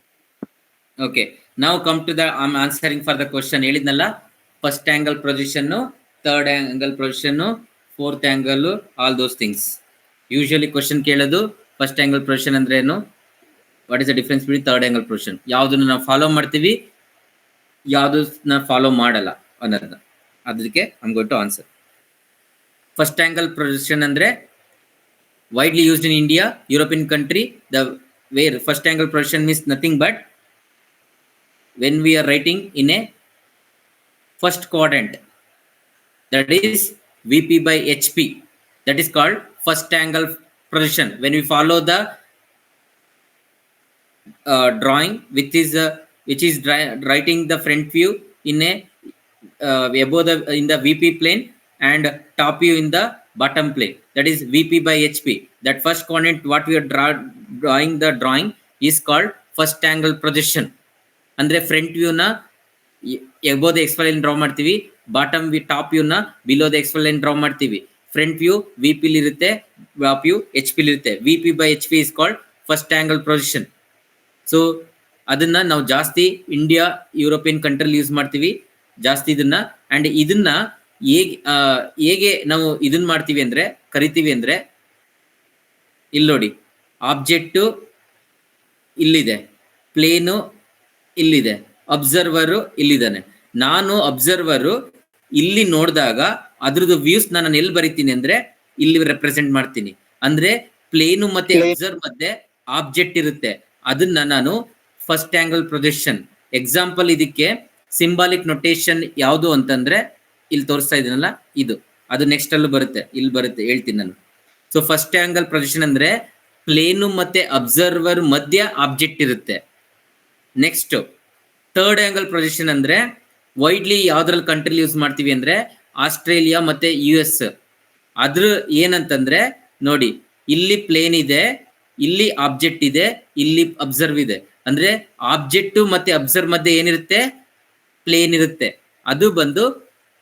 ಓಕೆ, ನಾವು come to the answering for the question. ಹೇಳಿದ್ನಲ್ಲ, first angle projection, third angle projection, fourth angle, all those things. Usually question ಕೇಳೋದು ಫಸ್ಟ್ ಆಂಗಲ್ ಪ್ರೊಜೆಕ್ಷನ್ ಅಂದ್ರೆ ಏನು, what is the difference between third angle projection, ಯಾವುದನ್ನು ನಾವು follow ಮಾಡ್ತೀವಿ, ಯಾವುದನ್ನ follow ಮಾಡಲ್ಲ ಅನ್ನೋದನ್ನ. ಅದಕ್ಕೆ I am going to answer. First angle projection ಅಂದ್ರೆ widely used in India, European country, where first angle projection means nothing but when we are writing in a first quadrant, that is VP by HP, that is called first angle projection. When we follow the drawing which is writing the front view in a above in the VP plane and top view in the bottom plane, that is VP by HP. That first quadrant what we are drawing the drawing is called first angle projection. ಅಂದ್ರೆ front view ನ above the XY line draw ಮಾಡ್ತೀವಿ, bottom view top view ನ below the XY line draw ಮಾಡ್ತೀವಿ. Front view VP ಲಿ ಇರುತ್ತೆ, top view HP ಲಿ ಇರುತ್ತೆ. VP by HP is called first angle projection. So ಅದನ್ನ ನಾವು ಜಾಸ್ತಿ ಇಂಡಿಯಾ, ಯುರೋಪಿಯನ್ ಕಂಟ್ರಿಲಿ ಯೂಸ್ ಮಾಡ್ತೀವಿ ಜಾಸ್ತಿ ಇದನ್ನ. ಅಂಡ್ ಇದನ್ನ ಹೇಗೆ ನಾವು ಇದನ್ನ ಮಾಡ್ತೀವಿ ಅಂದ್ರೆ, ಕರಿತೀವಿ ಅಂದ್ರೆ, ಇಲ್ಲಿ ನೋಡಿ, ಆಬ್ಜೆಕ್ಟ್ ಇಲ್ಲಿದೆ, ಪ್ಲೇನು ಇಲ್ಲಿದೆ, ಅಬ್ಸರ್ವರು ಇಲ್ಲಿದ್ದಾನೆ. ನಾನು ಅಬ್ಸರ್ವರು ಇಲ್ಲಿ ನೋಡಿದಾಗ ಅದ್ರದ್ದು ವ್ಯೂಸ್ ನಾನು ಎಲ್ಲಿ ಬರಿತೀನಿ ಅಂದ್ರೆ ಇಲ್ಲಿ ರೆಪ್ರೆಸೆಂಟ್ ಮಾಡ್ತೀನಿ. ಅಂದ್ರೆ ಪ್ಲೇನು ಮತ್ತೆ ಅಬ್ಸರ್ವ್ ಮಧ್ಯೆ ಆಬ್ಜೆಕ್ಟ್ ಇರುತ್ತೆ, ಅದನ್ನ ನಾನು ಫಸ್ಟ್ ಆಂಗಲ್ ಪ್ರೊಜೆಕ್ಷನ್. ಎಕ್ಸಾಂಪಲ್ ಇದಕ್ಕೆ ಸಿಂಬಾಲಿಕ್ ನೊಟೇಷನ್ ಯಾವುದು ಅಂತಂದ್ರೆ ಇಲ್ಲಿ ತೋರಿಸ್ತಾ ಇದೀನಲ್ಲ, ಇದು ಅದು ನೆಕ್ಸ್ಟ್ ಅಲ್ಲೂ ಬರುತ್ತೆ, ಇಲ್ಲಿ ಬರುತ್ತೆ, ಹೇಳ್ತೀನಿ ನಾನು. ಸೊ ಫಸ್ಟ್ ಆಂಗಲ್ ಪ್ರೊಜೆಕ್ಷನ್ ಅಂದ್ರೆ ಪ್ಲೇನು ಮತ್ತೆ ಅಬ್ಸರ್ವರ್ ಮಧ್ಯ ಆಬ್ಜೆಕ್ಟ್ ಇರುತ್ತೆ. ನೆಕ್ಸ್ಟ್ ಥರ್ಡ್ ಆಂಗಲ್ ಪ್ರೊಜೆಕ್ಷನ್ ಅಂದ್ರೆ ವೈಡ್ಲಿ ಯಾವ್ದ್ರಲ್ಲಿ ಕಂಟ್ರಿಲಿ ಯೂಸ್ ಮಾಡ್ತೀವಿ ಅಂದ್ರೆ ಆಸ್ಟ್ರೇಲಿಯಾ ಮತ್ತೆ US. ಅದ್ರ ಏನಂತಂದ್ರೆ ನೋಡಿ, ಇಲ್ಲಿ ಪ್ಲೇನ್ ಇದೆ, ಇಲ್ಲಿ ಆಬ್ಜೆಕ್ಟ್ ಇದೆ, ಇಲ್ಲಿ ಅಬ್ಸರ್ವ್ ಇದೆ. ಅಂದ್ರೆ ಆಬ್ಜೆಕ್ಟ್ ಮತ್ತೆ ಅಬ್ಸರ್ವ್ ಮಧ್ಯೆ ಏನಿರುತ್ತೆ? ಪ್ಲೇನ್ ಇರುತ್ತೆ. ಅದು ಬಂದು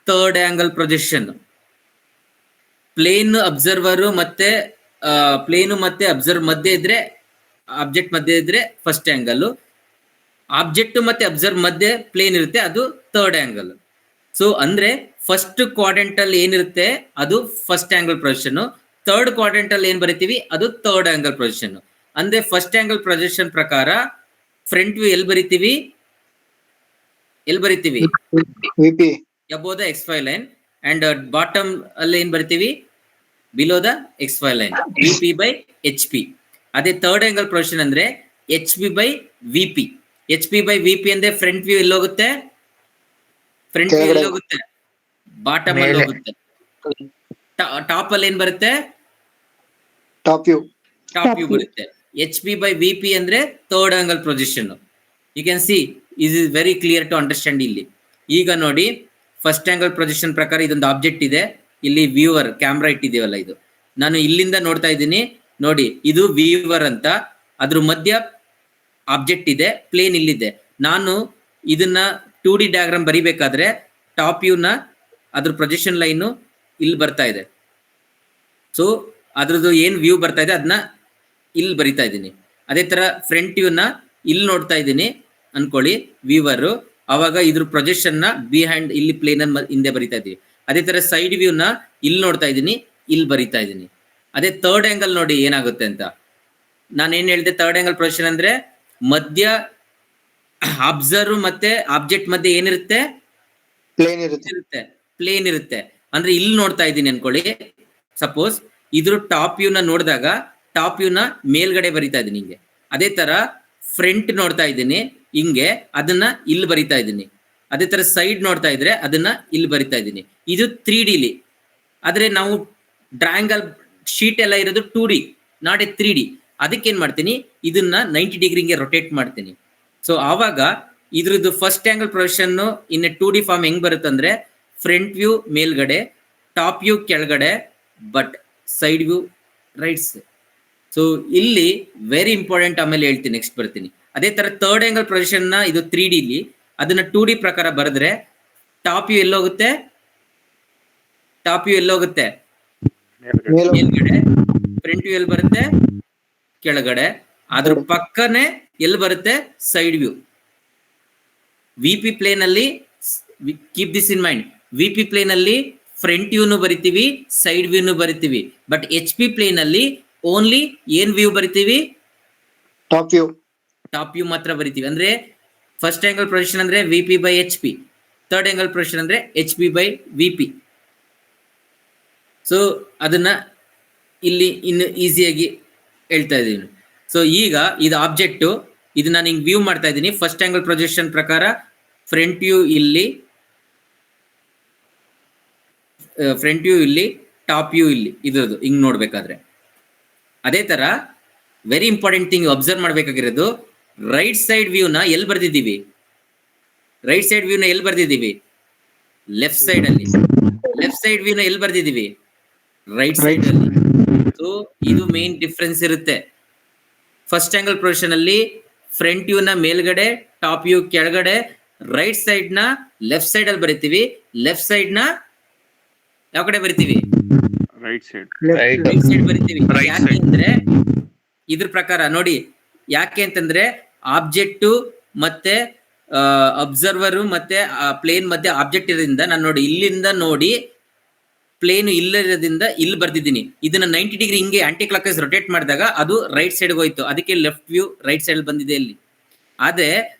third angle projection. Plane observer ಮತ್ತೆ ಪ್ಲೇನು ಮತ್ತೆ ಅಬ್ಸರ್ವ್ ಮಧ್ಯೆ ಇದ್ರೆ, ಆಬ್ಜೆಕ್ಟ್ ಮಧ್ಯೆ ಇದ್ರೆ ಫಸ್ಟ್ ಆಂಗಲ್. ಆಬ್ಜೆಕ್ಟ್ ಮತ್ತೆ ಅಬ್ಸರ್ವ್ ಮಧ್ಯೆ ಪ್ಲೇನ್ ಇರುತ್ತೆ, ಅದು ಥರ್ಡ್ ಆಂಗಲ್. ಸೊ ಅಂದ್ರೆ ಫಸ್ಟ್ ಕ್ವಾಡ್ರೆಂಟ್ ಅಲ್ಲಿ ಏನಿರುತ್ತೆ ಅದು first angle projection. Third quadrant ಅಲ್ಲಿ ಏನ್ ಬರಿತೀವಿ ಅದು ಥರ್ಡ್ ಆಂಗಲ್ ಪ್ರೊಜೆಕ್ಷನ್. ಅಂದ್ರೆ ಫಸ್ಟ್ ಆಂಗಲ್ ಪ್ರೊಜೆಕ್ಷನ್ ಪ್ರಕಾರ ಫ್ರಂಟ್ ವ್ಯೂ ಎಲ್ಲಿ ಬರಿತೀವಿ? VP above the XY line, and bottom ಅಲ್ಲಿ ಏನ್ ಬರ್ತೀವಿ? below the XY line, VP by HP. ಅದೇ ಥರ್ಡ್ ಆಂಗಲ್ ಪ್ರೊಜೆಕ್ಷನ್ ಅಂದ್ರೆ HP by VP. HP by VP ಅಂದ್ರೆ ಫ್ರಂಟ್ ವ್ಯೂ ಎಲ್ಲಿ ಹೋಗುತ್ತೆ? ಫ್ರಂಟ್ ವ್ಯೂ ಎಲ್ಲಿ ಹೋಗುತ್ತೆ? ಬಾಟಮ್ ಅಲ್ಲಿ ಹೋಗುತ್ತೆ. ಟಾಪ್ ಅಲ್ಲಿ ಏನ್ ಬರುತ್ತೆ? ಟಾಪ್ ವ್ಯೂ ಬರುತ್ತೆ. HP by VP ಅಂದ್ರೆ third angle projection. You can see is is very clear to understand. ಇಲ್ಲಿ ಈಗ ನೋಡಿ, ಫಸ್ಟ್ ಆಂಗಲ್ ಪ್ರೊಜೆಕ್ಷನ್ ಪ್ರಕಾರ ಇದೊಂದು ಆಬ್ಜೆಕ್ಟ್ ಇದೆ, ಇಲ್ಲಿ ವ್ಯೂವರ್ ಕ್ಯಾಮ್ರಾ ಇಟ್ಟಿದೀವಲ್ಲ, ಇದು ನಾನು ಇಲ್ಲಿಂದ ನೋಡ್ತಾ ಇದ್ದೀನಿ ನೋಡಿ, ಇದು ವ್ಯೂವರ್ ಅಂತ, ಅದ್ರ ಮಧ್ಯ ಆಬ್ಜೆಕ್ಟ್ ಇದೆ, ಪ್ಲೇನ್ ಇಲ್ಲಿದೆ. ನಾನು ಇದನ್ನ 2D ಡಯಾಗ್ರಾಮ್ ಬರಿಬೇಕಾದ್ರೆ ಟಾಪ್ ವ್ಯೂನ ಅದ್ರ ಪ್ರೊಜೆಕ್ಷನ್ ಲೈನು ಇಲ್ಲಿ ಬರ್ತಾ ಇದೆ. ಸೊ ಅದ್ರದ್ದು ಏನ್ ವ್ಯೂ ಬರ್ತಾ ಇದೆ ಅದನ್ನ ಇಲ್ಲಿ ಬರಿತಾ ಇದ್ದೀನಿ. ಅದೇ ತರ ಫ್ರಂಟ್ ವ್ಯೂನ ಇಲ್ಲಿ ನೋಡ್ತಾ ಇದ್ದೀನಿ ಅನ್ಕೊಳ್ಳಿ ವ್ಯೂವರ್, ಅವಾಗ ಇದ್ರ ಪ್ರೊಜೆಕ್ಷನ್ ನ ಬಿಹೈಂಡ್ ಇಲ್ಲಿ ಪ್ಲೇನ್ ಅನ್ನ ಹಿಂದೆ ಬರಿತಾ ಇದ್ದೀವಿ. ಅದೇ ತರ ಸೈಡ್ ವ್ಯೂನ ಇಲ್ಲಿ ನೋಡ್ತಾ ಇದ್ದೀನಿ, ಇಲ್ಲಿ ಬರಿತಾ ಇದ್ದೀನಿ. ಅದೇ ಥರ್ಡ್ ಆಂಗಲ್ ನೋಡಿ ಏನಾಗುತ್ತೆ ಅಂತ. ನಾನು ಏನ್ ಹೇಳಿದೆ, ಥರ್ಡ್ ಆಂಗಲ್ ಪ್ರೊಜೆಕ್ಷನ್ ಅಂದ್ರೆ ಮಧ್ಯ ಅಬ್ಸರ್ವ್ ಮತ್ತೆ ಆಬ್ಜೆಕ್ಟ್ ಮಧ್ಯೆ ಏನಿರುತ್ತೆ, ಪ್ಲೇನ್ ಇರುತ್ತೆ. ಅಂದ್ರೆ ಇಲ್ಲಿ ನೋಡ್ತಾ ಇದ್ದೀನಿ ಅನ್ಕೊಳ್ಳಿ. ಸಪೋಸ್ ಇದ್ರ ಟಾಪ್ ವ್ಯೂನ ನೋಡಿದಾಗ ಟಾಪ್ ವ್ಯೂನ ಮೇಲ್ಗಡೆ ಬರಿತಾ ಇದ್ದೀನಿ ಹಿಂಗೆ. ಅದೇ ತರ ಫ್ರಂಟ್ ನೋಡ್ತಾ ಇದ್ದೀನಿ ಹಿಂಗೆ, ಅದನ್ನ ಇಲ್ಲಿ ಬರಿತಾ ಇದ್ದೀನಿ. ಅದೇ ತರ ಸೈಡ್ ನೋಡ್ತಾ ಇದ್ರೆ ಅದನ್ನ ಇಲ್ಲಿ ಬರಿತಾ ಇದ್ದೀನಿ. ಇದು 3D ಲಿ. ಆದ್ರೆ ನಾವು ಟ್ರಯಾಂಗಲ್ ಶೀಟ್ ಎಲ್ಲ ಇರೋದು 2D, ನಾಟ್ ಎ 3D. ಅದಕ್ಕೆ ಏನ್ ಮಾಡ್ತೀನಿ, ಇದನ್ನ 90 ಡಿಗ್ರಿಗೆ ರೊಟೇಟ್ ಮಾಡ್ತೀನಿ. ಸೊ ಆವಾಗ ಇದ್ರದ್ದು ಫಸ್ಟ್ ಆಂಗಲ್ ಪ್ರೊಜೆಕ್ಷನ್ ಇನ್ 2D ಫಾರ್ಮ್ ಹೆಂಗ್ ಬರುತ್ತಂದ್ರೆ ಫ್ರಂಟ್ ವ್ಯೂ ಮೇಲ್ಗಡೆ, ಟಾಪ್ ವ್ಯೂ ಕೆಳಗಡೆ, but side view rights. So ಇಲ್ಲಿ ವೆರಿ ಇಂಪಾರ್ಟೆಂಟ್, ಆಮೇಲೆ ಹೇಳ್ತೀನಿ, ನೆಕ್ಸ್ಟ್ ಬರ್ತೀನಿ. ಅದೇ ತರ ಥರ್ಡ್ ಆಂಗಲ್ ಪ್ರೊಜೆಕ್ಷನ್ ನ ಇದು 3D ಲಿ, ಅದನ್ನ 2D ಪ್ರಕಾರ ಬರೆದ್ರೆ ಟಾಪ್ ವ್ಯೂ ಎಲ್ಲೋಗುತ್ತೆ, ಮೇಲ್ಗಡೆ. ಫ್ರಂಟ್ ವ್ಯೂ ಎಲ್ಲಿ ಬರುತ್ತೆ, ಕೆಳಗಡೆ. ಅದ್ರ ಪಕ್ಕನೆ ಎಲ್ಲಿ ಬರುತ್ತೆ, ಸೈಡ್ ವ್ಯೂ. ವಿಪಿ ಪ್ಲೇನ್ ಅಲ್ಲಿ keep this in mind, VP plane ಅಲ್ಲಿ ಫ್ರಂಟ್ ವ್ಯೂನು ಬರಿತೀವಿ, ಸೈಡ್ ವ್ಯೂನು ಬರಿತೀವಿ. ಬಟ್ HP ಪ್ಲೇನ್ ಅಲ್ಲಿ ಓನ್ಲಿ ಏನ್ ವ್ಯೂ ಬರಿತೀವಿ, ಟಾಪ್ ವ್ಯೂ ಮಾತ್ರ ಬರಿತೀವಿ. ಅಂದ್ರೆ ಫಸ್ಟ್ ಆಂಗಲ್ ಪ್ರೊಜೆಕ್ಷನ್ ಅಂದ್ರೆ VP by HP, third angle projection ಅಂದ್ರೆ HP by VP. ಸೊ ಅದನ್ನ ಇಲ್ಲಿ ಇನ್ನು ಈಸಿಯಾಗಿ ಹೇಳ್ತಾ ಇದ್ದೀನಿ. ಸೊ ಈಗ ಇದು ಆಬ್ಜೆಕ್ಟ್, ಇದು ನಾನು ಹಿಂಗ್ ವ್ಯೂ ಮಾಡ್ತಾ ಇದ್ದೀನಿ. ಫಸ್ಟ್ ಆಂಗಲ್ ಪ್ರೊಜೆಕ್ಷನ್ ಪ್ರಕಾರ ಫ್ರಂಟ್ ವ್ಯೂ ಇಲ್ಲಿ, ಟಾಪ್ ವ್ಯೂ ಇಲ್ಲಿ, ಇದ್ರದ್ದು ಹಿಂಗ್ ನೋಡ್ಬೇಕಾದ್ರೆ. ಅದೇ ತರ ವೆರಿ ಇಂಪಾರ್ಟೆಂಟ್ ಥಿಂಗ್ ಅಬ್ಸರ್ವ್ ಮಾಡ್ಬೇಕಾಗಿರೋದು, ರೈಟ್ ಸೈಡ್ ವ್ಯೂನ ಎಲ್ಲಿ ಬರ್ದಿದ್ದೀವಿ, ಲೆಫ್ಟ್ ಸೈಡ್ ಅಲ್ಲಿ. ಲೆಫ್ಟ್ ಸೈಡ್ ವ್ಯೂನ ಎಲ್ಲಿ ಬರ್ದಿದ್ದೀವಿ, ರೈಟ್ ಸೈಡ್ ಅಲ್ಲಿ. ಸೊ ಇದು ಮೇನ್ ಡಿಫ್ರೆನ್ಸ್ ಇರುತ್ತೆ. ಫಸ್ಟ್ ಆಂಗಲ್ ಪ್ರೊಜೆಕ್ಷನ್ ಅಲ್ಲಿ ಫ್ರಂಟ್ ವ್ಯೂನ ಮೇಲ್ಗಡೆ, ಟಾಪ್ ವ್ಯೂ ಕೆಳಗಡೆ, ರೈಟ್ ಸೈಡ್ ನ ಲೆಫ್ಟ್ ಸೈಡ್ ಅಲ್ಲಿ ಬರಿತೀವಿ, ಲೆಫ್ಟ್ ಸೈಡ್ ನ ಯಾವ ಕಡೆ ಬರಿತೀವಿ, ರೈಟ್ ಸೈಡ್ ಬರಿತೀವಿ. ಯಾಕೆ ಅಂದ್ರೆ ಇದ್ರ ಪ್ರಕಾರ ನೋಡಿ, ಯಾಕೆ ಅಂತಂದ್ರೆ ಆಬ್ಜೆಕ್ಟ್ ಮತ್ತೆ ಅಬ್ಸರ್ವರ್ ಮತ್ತೆ ಪ್ಲೇನ್ ಮಧ್ಯೆ ಆಬ್ಜೆಕ್ಟ್ ಇರೋದ್ರಿಂದ ನಾನು ನೋಡಿ ಇಲ್ಲಿಂದ ನೋಡಿ ಪ್ಲೇನ್ ಇಲ್ಲಿರೋದ್ರಿಂದ ಇಲ್ಲಿ ಬರ್ದಿದ್ದೀನಿ. ಇದನ್ನ 90 ಡಿಗ್ರಿ ಹಿಂಗೆ ಆಂಟಿ ಕ್ಲಾಕ್ ವೈಸ್ ರೊಟೇಟ್ ಮಾಡಿದಾಗ ಅದು ರೈಟ್ ಸೈಡ್ ಹೋಯ್ತು, ಅದಕ್ಕೆ ಲೆಫ್ಟ್ ವ್ಯೂ ರೈಟ್ ಸೈಡ್ ಬಂದಿದೆ ಇಲ್ಲಿ. ಆದ್ರೆ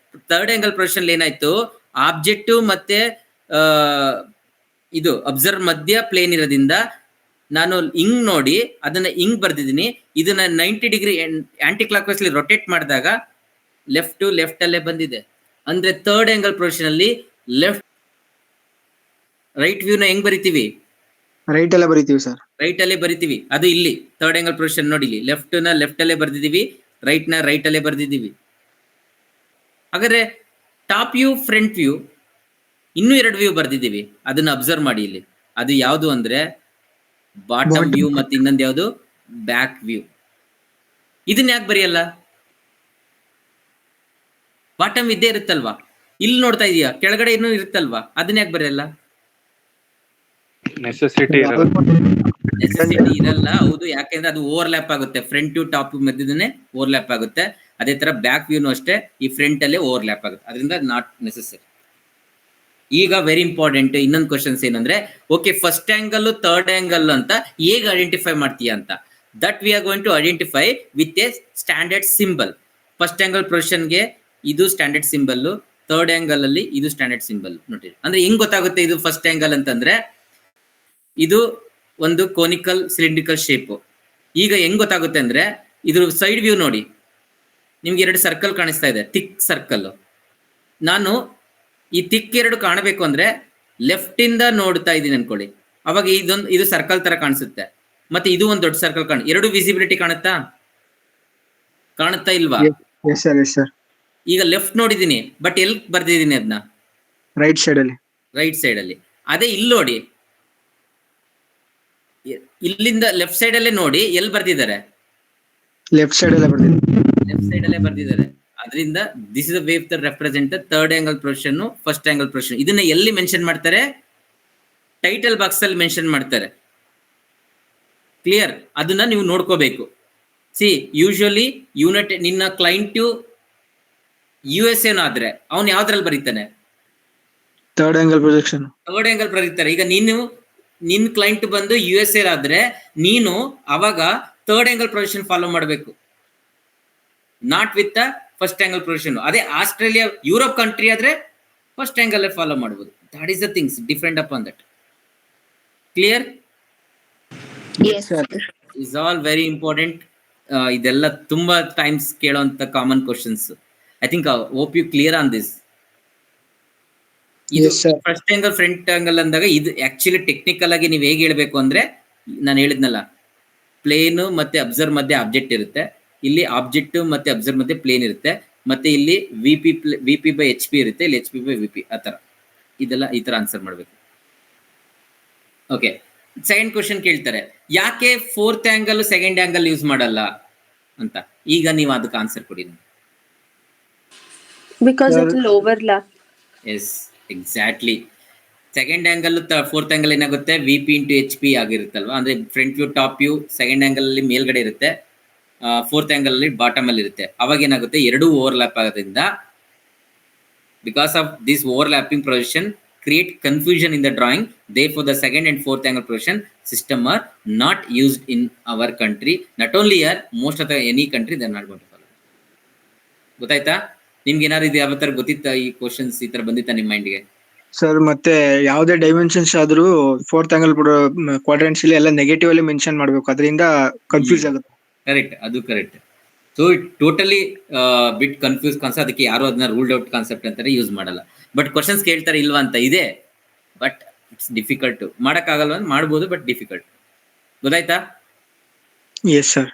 ಥರ್ಡ್ ಆಂಗಲ್ ಪ್ರೊಜೆಕ್ಷನ್ ಏನಾಯ್ತು, ಆಬ್ಜೆಕ್ಟ್ ಮತ್ತೆ ಇದು ಅಬ್ಸರ್ವ್ ಮಧ್ಯ ಪ್ಲೇನ್ ಇರೋದ್ರಿಂದ ನಾನು ಹಿಂಗ್ ನೋಡಿ ಅದನ್ನ ಹಿಂಗ್ ಬರ್ದಿದ್ದೀನಿ. ಇದನ್ನ 90 degree anticlockwise rotate ಮಾಡಿದಾಗ ಲೆಫ್ಟ್ ಅಲ್ಲೇ ಬಂದಿದೆ. ಅಂದ್ರೆ ಥರ್ಡ್ ಆಂಗಲ್ ಪ್ರೊಜೆಕ್ಷನ್ ಅಲ್ಲಿ ರೈಟ್ ವ್ಯೂನ ಹೆಂಗ್ ಬರಿತೀವಿ, ರೈಟ್ ಅಲ್ಲೇ ಬರಿತೀವಿ ಸರ್, ರೈಟ್ ಅಲ್ಲೇ ಬರಿತೀವಿ. ಅದು ಇಲ್ಲಿ ಥರ್ಡ್ ಆಂಗಲ್ ಪ್ರೊಜೆಕ್ಷನ್ ನೋಡಿ, ಇಲ್ಲಿ ಲೆಫ್ಟ್ ಅಲ್ಲೇ ಬರ್ದಿದೀವಿ, ರೈಟ್ ಅಲ್ಲೇ ಬರ್ದಿದೀವಿ. ಹಾಗಾದ್ರೆ ಟಾಪ್ ವ್ಯೂ, ಫ್ರಂಟ್ ವ್ಯೂ, ಇನ್ನೂ 2 ವ್ಯೂ ಬರ್ದಿದೀವಿ. ಅದನ್ನ ಅಬ್ಸರ್ವ್ ಮಾಡಿ ಇಲ್ಲಿ. ಅದು ಯಾವುದು ಅಂದ್ರೆ ಬಾಟಮ್ ವ್ಯೂ ಮತ್ತೆ ಇನ್ನೊಂದು ಯಾವುದು, ಬ್ಯಾಕ್ ವ್ಯೂ. ಇದನ್ನ ಯಾಕೆ ಬರೆಯಲ್ಲ, ಬಾಟಮ್ ಇದ್ದೇ ಇರುತ್ತಲ್ವಾ, ಇಲ್ಲಿ ನೋಡ್ತಾ ಇದೀಯಾ ಕೆಳಗಡೆ ಇನ್ನೂ ಇರುತ್ತಲ್ವಾ, ಅದನ್ನ ಯಾಕೆ ಬರೆಯಲ್ಲ, ನೆಸೆಸಿಟಿ ಇರಲ್ಲ. ಹೌದು, ಯಾಕೆಂದ್ರೆ ಅದು ಓವರ್ಲ್ಯಾಪ್ ಆಗುತ್ತೆ, ಫ್ರಂಟ್ ವ್ಯೂ ಟಾಪ್ ವ್ಯೂ ಮಧ್ಯದನ್ನೇ ಓವರ್ಲ್ಯಾಪ್ ಆಗುತ್ತೆ. ಅದೇ ತರ ಬ್ಯಾಕ್ ವ್ಯೂನು ಅಷ್ಟೇ, ಈ ಫ್ರಂಟ್ ಅಲ್ಲೇ ಓವರ್ಲ್ಯಾಪ್ ಆಗುತ್ತೆ, ಅದರಿಂದ ನಾಟ್ ನೆಸೆಸರಿ. ಈಗ ವೆರಿ ಇಂಪಾರ್ಟೆಂಟ್ ಇನ್ನೊಂದು ಕ್ವಶನ್ಸ್ ಏನಂದ್ರೆ, okay first angle third angle ಅಂತ ಹೇಗೆ ಐಡೆಂಟಿಫೈ ಮಾಡ್ತೀಯ ಅಂತ. That we are going to identify with a standard symbol. First angle ಪ್ರೊಜೆಕ್ಷನ್ಗೆ ಇದು ಸ್ಟ್ಯಾಂಡರ್ಡ್ ಸಿಂಬಲ್, ಥರ್ಡ್ ಆಂಗಲ್ ಅಲ್ಲಿ ಇದು ಸ್ಟ್ಯಾಂಡರ್ಡ್ ಸಿಂಬಲ್. ನೋಡಿ ಅಂದ್ರೆ ಹೆಂಗ್ ಗೊತ್ತಾಗುತ್ತೆ ಇದು ಫಸ್ಟ್ ಆಂಗಲ್ ಅಂತಂದ್ರೆ, ಇದು ಒಂದು ಕೋನಿಕಲ್ ಸಿಲಿಂಡ್ರಿಕಲ್ ಶೇಪ್. ಈಗ ಹೆಂಗ್ ಗೊತ್ತಾಗುತ್ತೆ ಅಂದ್ರೆ, ಇದ್ರ ಸೈಡ್ ವ್ಯೂ ನೋಡಿ, ನಿಮ್ಗೆ 2 ಸರ್ಕಲ್ ಕಾಣಿಸ್ತಾ ಇದೆ, ಥಿಕ್ ಸರ್ಕಲ್. ನಾನು ಈ ಥಿಕ್ 2 ಕಾಣಬೇಕು ಅಂದ್ರೆ ಲೆಫ್ಟ್ ಇಂದ ನೋಡ್ತಾ ಇದ್ದೀನಿ ಅನ್ಕೊಳ್ಳಿ, ಅವಾಗ ಇದು ಸರ್ಕಲ್ ತರ ಕಾಣಿಸುತ್ತೆ. ಮತ್ತೆ ಇದು ಒಂದು ದೊಡ್ಡ ಸರ್ಕಲ್ 2 ವಿಸಿಬಿಲಿಟಿ ಕಾಣುತ್ತಾ ಇಲ್ವಾ? ಈಗ ಲೆಫ್ಟ್ ನೋಡಿದೀನಿ, ಬಟ್ ಎಲ್ಲಿ ಬರ್ದಿದ್ದೀನಿ ಅದನ್ನ, ರೈಟ್ ಸೈಡ್ ಅಲ್ಲಿ. ಅದೇ ಇಲ್ಲಿ ನೋಡಿ, ಇಲ್ಲಿಂದ ಲೆಫ್ಟ್ ಸೈಡ್ ಅಲ್ಲೇ ನೋಡಿ ಎಲ್ಲಿ ಬರ್ದಿದ್ದಾರೆ, ಲೆಫ್ಟ್ ಸೈಡ್ ಅಲ್ಲೇ ಬರ್ದಿದ್ದಾರೆ. ಅದರಿಂದ this is the way the represent third angle projection, first angle projection. ಇದನ್ನ ಎಲ್ಲಿ ಮೆನ್ಷನ್ ಮಾಡ್ತಾರೆ, ಟೈಟಲ್ ಬಾಕ್ಸ್ ಅಲ್ಲಿ ಮೆನ್ಷನ್ ಮಾಡ್ತಾರೆ. ಕ್ಲಿಯರ್? ಅದನ್ನ ನೀವು ನೋಡ್ಕೋಬೇಕು. ಸಿ ಯೂಶುವಲಿ ನಿನ್ನ ಕ್ಲೈಂಟು USA ಆದ್ರೆ ಅವನು ಯಾವ್ದ್ರಲ್ಲಿ ಬರೀತಾನೆ? Third angle projection. Third angle ಬರೀತಾರೆ. ಈಗ ನಿನ್ ಕ್ಲೈಂಟ್ ಬಂದು USA ಆದ್ರೆ ನೀನು ಅವಾಗ ಥರ್ಡ್ ಆಂಗಲ್ ಪ್ರೊಜೆಕ್ಷನ್ ಫಾಲೋ ಮಾಡಬೇಕು, not with the first angle projection. ಅದೇ ಆಸ್ಟ್ರೇಲಿಯಾ ಯುರೋಪ್ ಕಂಟ್ರಿ ಆದ್ರೆ ಫಸ್ಟ್ ಆಂಗಲ್ ಫಾಲೋ ಮಾಡಬಹುದು. That is the things different upon that. Clear? Yes. Is all very important. ಇದೆಲ್ಲ ತುಂಬಾ ಟೈಮ್ಸ್ ಕೇಳೋಂತ common questions. I think hope you clear on this. ಇದು Yes, sir. First angle front angle ಅಂದಾಗ ಇದು actually technical ಆಗಿ ನೀವು ಹೇಗೆ ಹೇಳ್ಬೇಕು ಅಂದ್ರೆ, ನಾನು ಹೇಳಿದ್ನಲ್ಲ, ಪ್ಲೇನ್ ಮತ್ತೆ ಅಬ್ಸರ್ವ್ ಮಧ್ಯೆ ಆಬ್ಜೆಕ್ಟ್ ಇರುತ್ತೆ, ಇಲ್ಲಿ ಆಬ್ಜೆಕ್ಟ್ ಮತ್ತೆ ಅಬ್ಸರ್ವ್ ಮಧ್ಯೆ ಪ್ಲೇನ್ ಇರುತ್ತೆ, ಮತ್ತೆ ಇಲ್ಲಿ ವಿ ಬೈ HP ಇರುತ್ತೆ, ಇಲ್ಲಿ HP ಬೈ VP. ಆ ತರ ಇದೆಲ್ಲ ಈ ತರ ಆನ್ಸರ್ ಮಾಡ್ಬೇಕು. ಓಕೆ, ಸೆಕೆಂಡ್ ಕ್ವಶನ್ ಕೇಳ್ತಾರೆ, ಯಾಕೆ fourth angle second angle use ಮಾಡಲ್ಲ ಅಂತ. ಈಗ ನೀವು ಅದಕ್ಕೆ ಆನ್ಸರ್ ಕೊಡಿ. Because Sir. it will overlap. Yes, exactly. Second angle fourth angle ಏನಾಗುತ್ತೆ, VP ಇಂಟು HP ಆಗಿರುತ್ತಲ್ವಾ, ಅಂದ್ರೆ front view top view second angle ಅಲ್ಲಿ ಮೇಲ್ಗಡೆ ಇರುತ್ತೆ, ಫೋರ್ತ್ ಆಂಗಲ್ ಅಲ್ಲಿ ಬಾಟಮ್ ಅಲ್ಲಿ ಇರುತ್ತೆ. ಅವಾಗ ಏನಾಗುತ್ತೆ, ಎರಡೂ ಓವರ್ಲ್ಯಾಪ್ ಆಗೋದ್ರಿಂದ, because of this overlapping projection create confusion in the drawing. Therefore, the second and fourth angle projection system are not used in our country. Not only here, most of the any country they are not going to follow. ಗೊತ್ತಾಯ್ತಾ? ನಿಮ್ಗೆ ಏನಾದ್ರು ಇದು ಯಾವ ತರ ಗೊತ್ತಿತ್ತಾ, ಈ questions ಈ ತರ ಬಂದಿತ್ತಾ ನಿಮ್ಮ ಮೈಂಡ್ಗೆ? ಸರ್ ಮತ್ತೆ ಯಾವುದೇ ಡೈಮೆನ್ಷನ್ಸ್ ಆದ್ರೂ ಫೋರ್ತ್ ಆಂಗಲ್ ಕ್ವಾಡ್ರೆಂಟ್ಸ್ ಅಲ್ಲಿ ಎಲ್ಲ ನೆಗೆಟಿವ್ ಅಲ್ಲಿ ಮೆನ್ಷನ್ ಮಾಡ್ಬೇಕು, ಅದರಿಂದ ಕನ್ಫ್ಯೂಸ್ ಆಗುತ್ತೆ. ಕರೆಕ್ಟ್, ಅದು correct. So it totally bit confuse concept. ಅದಕ್ಕೆ ಯಾರು ಅದನ್ನ ರೂಲ್ಡ್ ಔಟ್ ಕಾನ್ಸೆಪ್ಟ್ ಅಂತಾರೆ, ಯೂಸ್ ಮಾಡಲ್ಲ. ಬಟ್ ಕ್ವಶನ್ಸ್ ಕೇಳ್ತಾರೆ ಇಲ್ವಾ ಅಂತ ಇದೆ, ಬಟ್ ಇಟ್ಸ್ ಡಿಫಿಕಲ್ಟ್. ಮಾಡಕ್ಕಾಗಲ್ವ? ಮಾಡ್ಬೋದು, ಬಟ್ ಡಿಫಿಕಲ್ಟ್. ಗೊತ್ತಾಯ್ತಾ? Yes sir.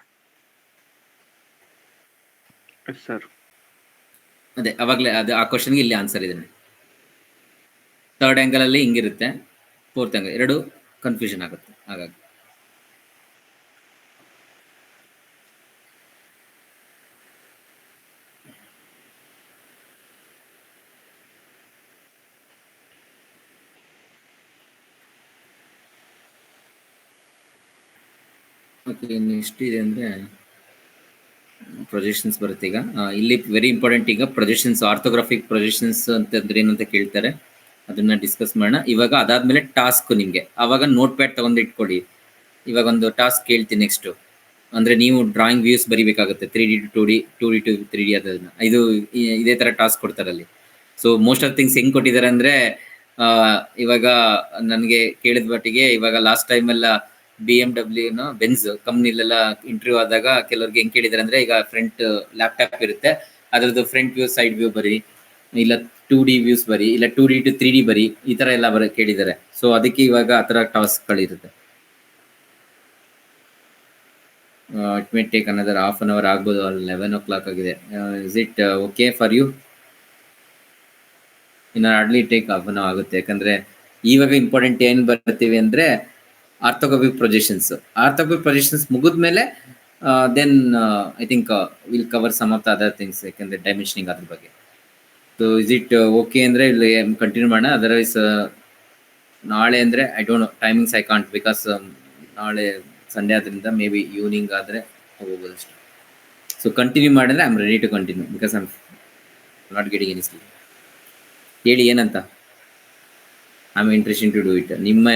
ಸರ್ ಅದೇ ಅವಾಗಲೇ ಅದು ಆ ಕ್ವಶನ್ಗೆ ಇಲ್ಲಿ ಆನ್ಸರ್ ಇದೆ. ಥರ್ಡ್ ಆಂಗಲ್ ಅಲ್ಲಿ ಹಿಂಗಿರುತ್ತೆ, ಫೋರ್ತ್ ಆಂಗಲ್ ಎರಡು ಕನ್ಫ್ಯೂಷನ್ ಆಗುತ್ತೆ. ಹಾಗಾಗಿ ಓಕೆ, ನೆಕ್ಸ್ಟ್ ಇದೆ ಅಂದರೆ ಪ್ರೊಜೆಕ್ಷನ್ಸ್ ಬರುತ್ತೆ. ಈಗ ಇಲ್ಲಿ ವೆರಿ ಇಂಪಾರ್ಟೆಂಟ್. ಈಗ ಪ್ರೊಜೆಕ್ಷನ್ಸ್, ಆರ್ಥೋಗ್ರಾಫಿಕ್ ಪ್ರೊಜೆಕ್ಷನ್ಸ್ ಅಂತಂದ್ರೆ ಏನು ಅಂತ ಕೇಳ್ತಾರೆ, ಅದನ್ನ ಡಿಸ್ಕಸ್ ಮಾಡೋಣ. ಇವಾಗ ಅದಾದ್ಮೇಲೆ ಟಾಸ್ಕ್ ನಿಮಗೆ, ಅವಾಗ ನೋಟ್ ಪ್ಯಾಡ್ ತಗೊಂಡು ಇಟ್ಕೊಳ್ಳಿ. ಇವಾಗ ಒಂದು ಟಾಸ್ಕ್ ಕೇಳ್ತೀನಿ ನೆಕ್ಸ್ಟ್. ಅಂದ್ರೆ ನೀವು ಡ್ರಾಯಿಂಗ್ ವ್ಯೂಸ್ ಬರಿಬೇಕಾಗುತ್ತೆ, 3D to 2D, 2D to 3D. ಅದನ್ನ ಇದೇ ತರ ಟಾಸ್ಕ್ ಕೊಡ್ತಾರೆ ಅಲ್ಲಿ. ಸೊ ಮೋಸ್ಟ್ ಆಫ್ ಥಿಂಗ್ಸ್ ಹೆಂಗ್ ಕೊಟ್ಟಿದ್ದಾರೆ ಅಂದ್ರೆ, ಇವಾಗ ನನಗೆ ಕೇಳಿದ ಮಟ್ಟಿಗೆ, ಇವಾಗ ಲಾಸ್ಟ್ ಟೈಮ್ ಎಲ್ಲ BMW ಬೆನ್ಸ್ ಕಂಪ್ನಿಲೆಲ್ಲ ಇಂಟರ್ವ್ಯೂ ಆದಾಗ ಕೆಲವ್ರಿಗೆ ಹೆಂಗ್ ಕೇಳಿದಾರೆ ಅಂದ್ರೆ, ಈಗ ಫ್ರಂಟ್ ಲ್ಯಾಪ್ಟಾಪ್ ಇರುತ್ತೆ, ಅದ್ರದ್ದು ಫ್ರಂಟ್ ವ್ಯೂ, ಸೈಡ್ ವ್ಯೂ ಬರಿ, ಇಲ್ಲ 2D ವ್ಯೂಸ್ ಬರಿ, ಇಲ್ಲ 2D to 3D ಬರಿ, ಈ ತರ ಎಲ್ಲ ಕೇಳಿದ್ದಾರೆ. ಸೊ ಅದಕ್ಕೆ ಇವಾಗ ಆ ತರ ಟಾಸ್ಕ್ಗಳಿರುತ್ತೆ. It may take another half an hour ಆಗ್ಬೋದು. 11 o'clock ಆಗಿದೆ. Is it okay for you? ಇನ್ನು hardly take half an hour ಆಗುತ್ತೆ. ಯಾಕಂದ್ರೆ ಇವಾಗ ಇಂಪಾರ್ಟೆಂಟ್ ಏನ್ ಬರ್ತೀವಿ ಅಂದ್ರೆ ಆರ್ಥೋಗ್ರಾಫಿಕ್ ಪ್ರೊಜೆಕ್ಷನ್ಸ್. ಆರ್ಥೋಗ್ರಾಫಿಕ್ ಪ್ರೊಜೆಕ್ಷನ್ಸ್ ಮುಗಿದ್ಮೇಲೆ then I think will cover some of the other things, ಯಾಕಂದ್ರೆ ಡೈಮೆನ್ಷನಿಂಗ್ ಅದ್ರ ಬಗ್ಗೆ. ಸೊ ಇಸ್ ಇಟ್ ಓಕೆ ಅಂದ್ರೆ ಇಲ್ಲಿ ಕಂಟಿನ್ಯೂ ಮಾಡೋಣ. ಅದರ್ವೈಸ್ ನಾಳೆ ಅಂದ್ರೆ I don't know timings, I can't, because ನಾಳೆ ಸಂಡೇ ಆದ್ರಿಂದ ಮೇ ಬಿ ಈವ್ನಿಂಗ್ ಆದರೆ ಹೋಗ್ಬೋದು ಅಷ್ಟೇ. ಸೊ ಕಂಟಿನ್ಯೂ ಮಾಡಿದ್ರೆ I am ready to continue, because I am not getting any sleep. ಹೇಳಿ ಏನಂತ, I am interesting to do it. ನಿಮ್ಮ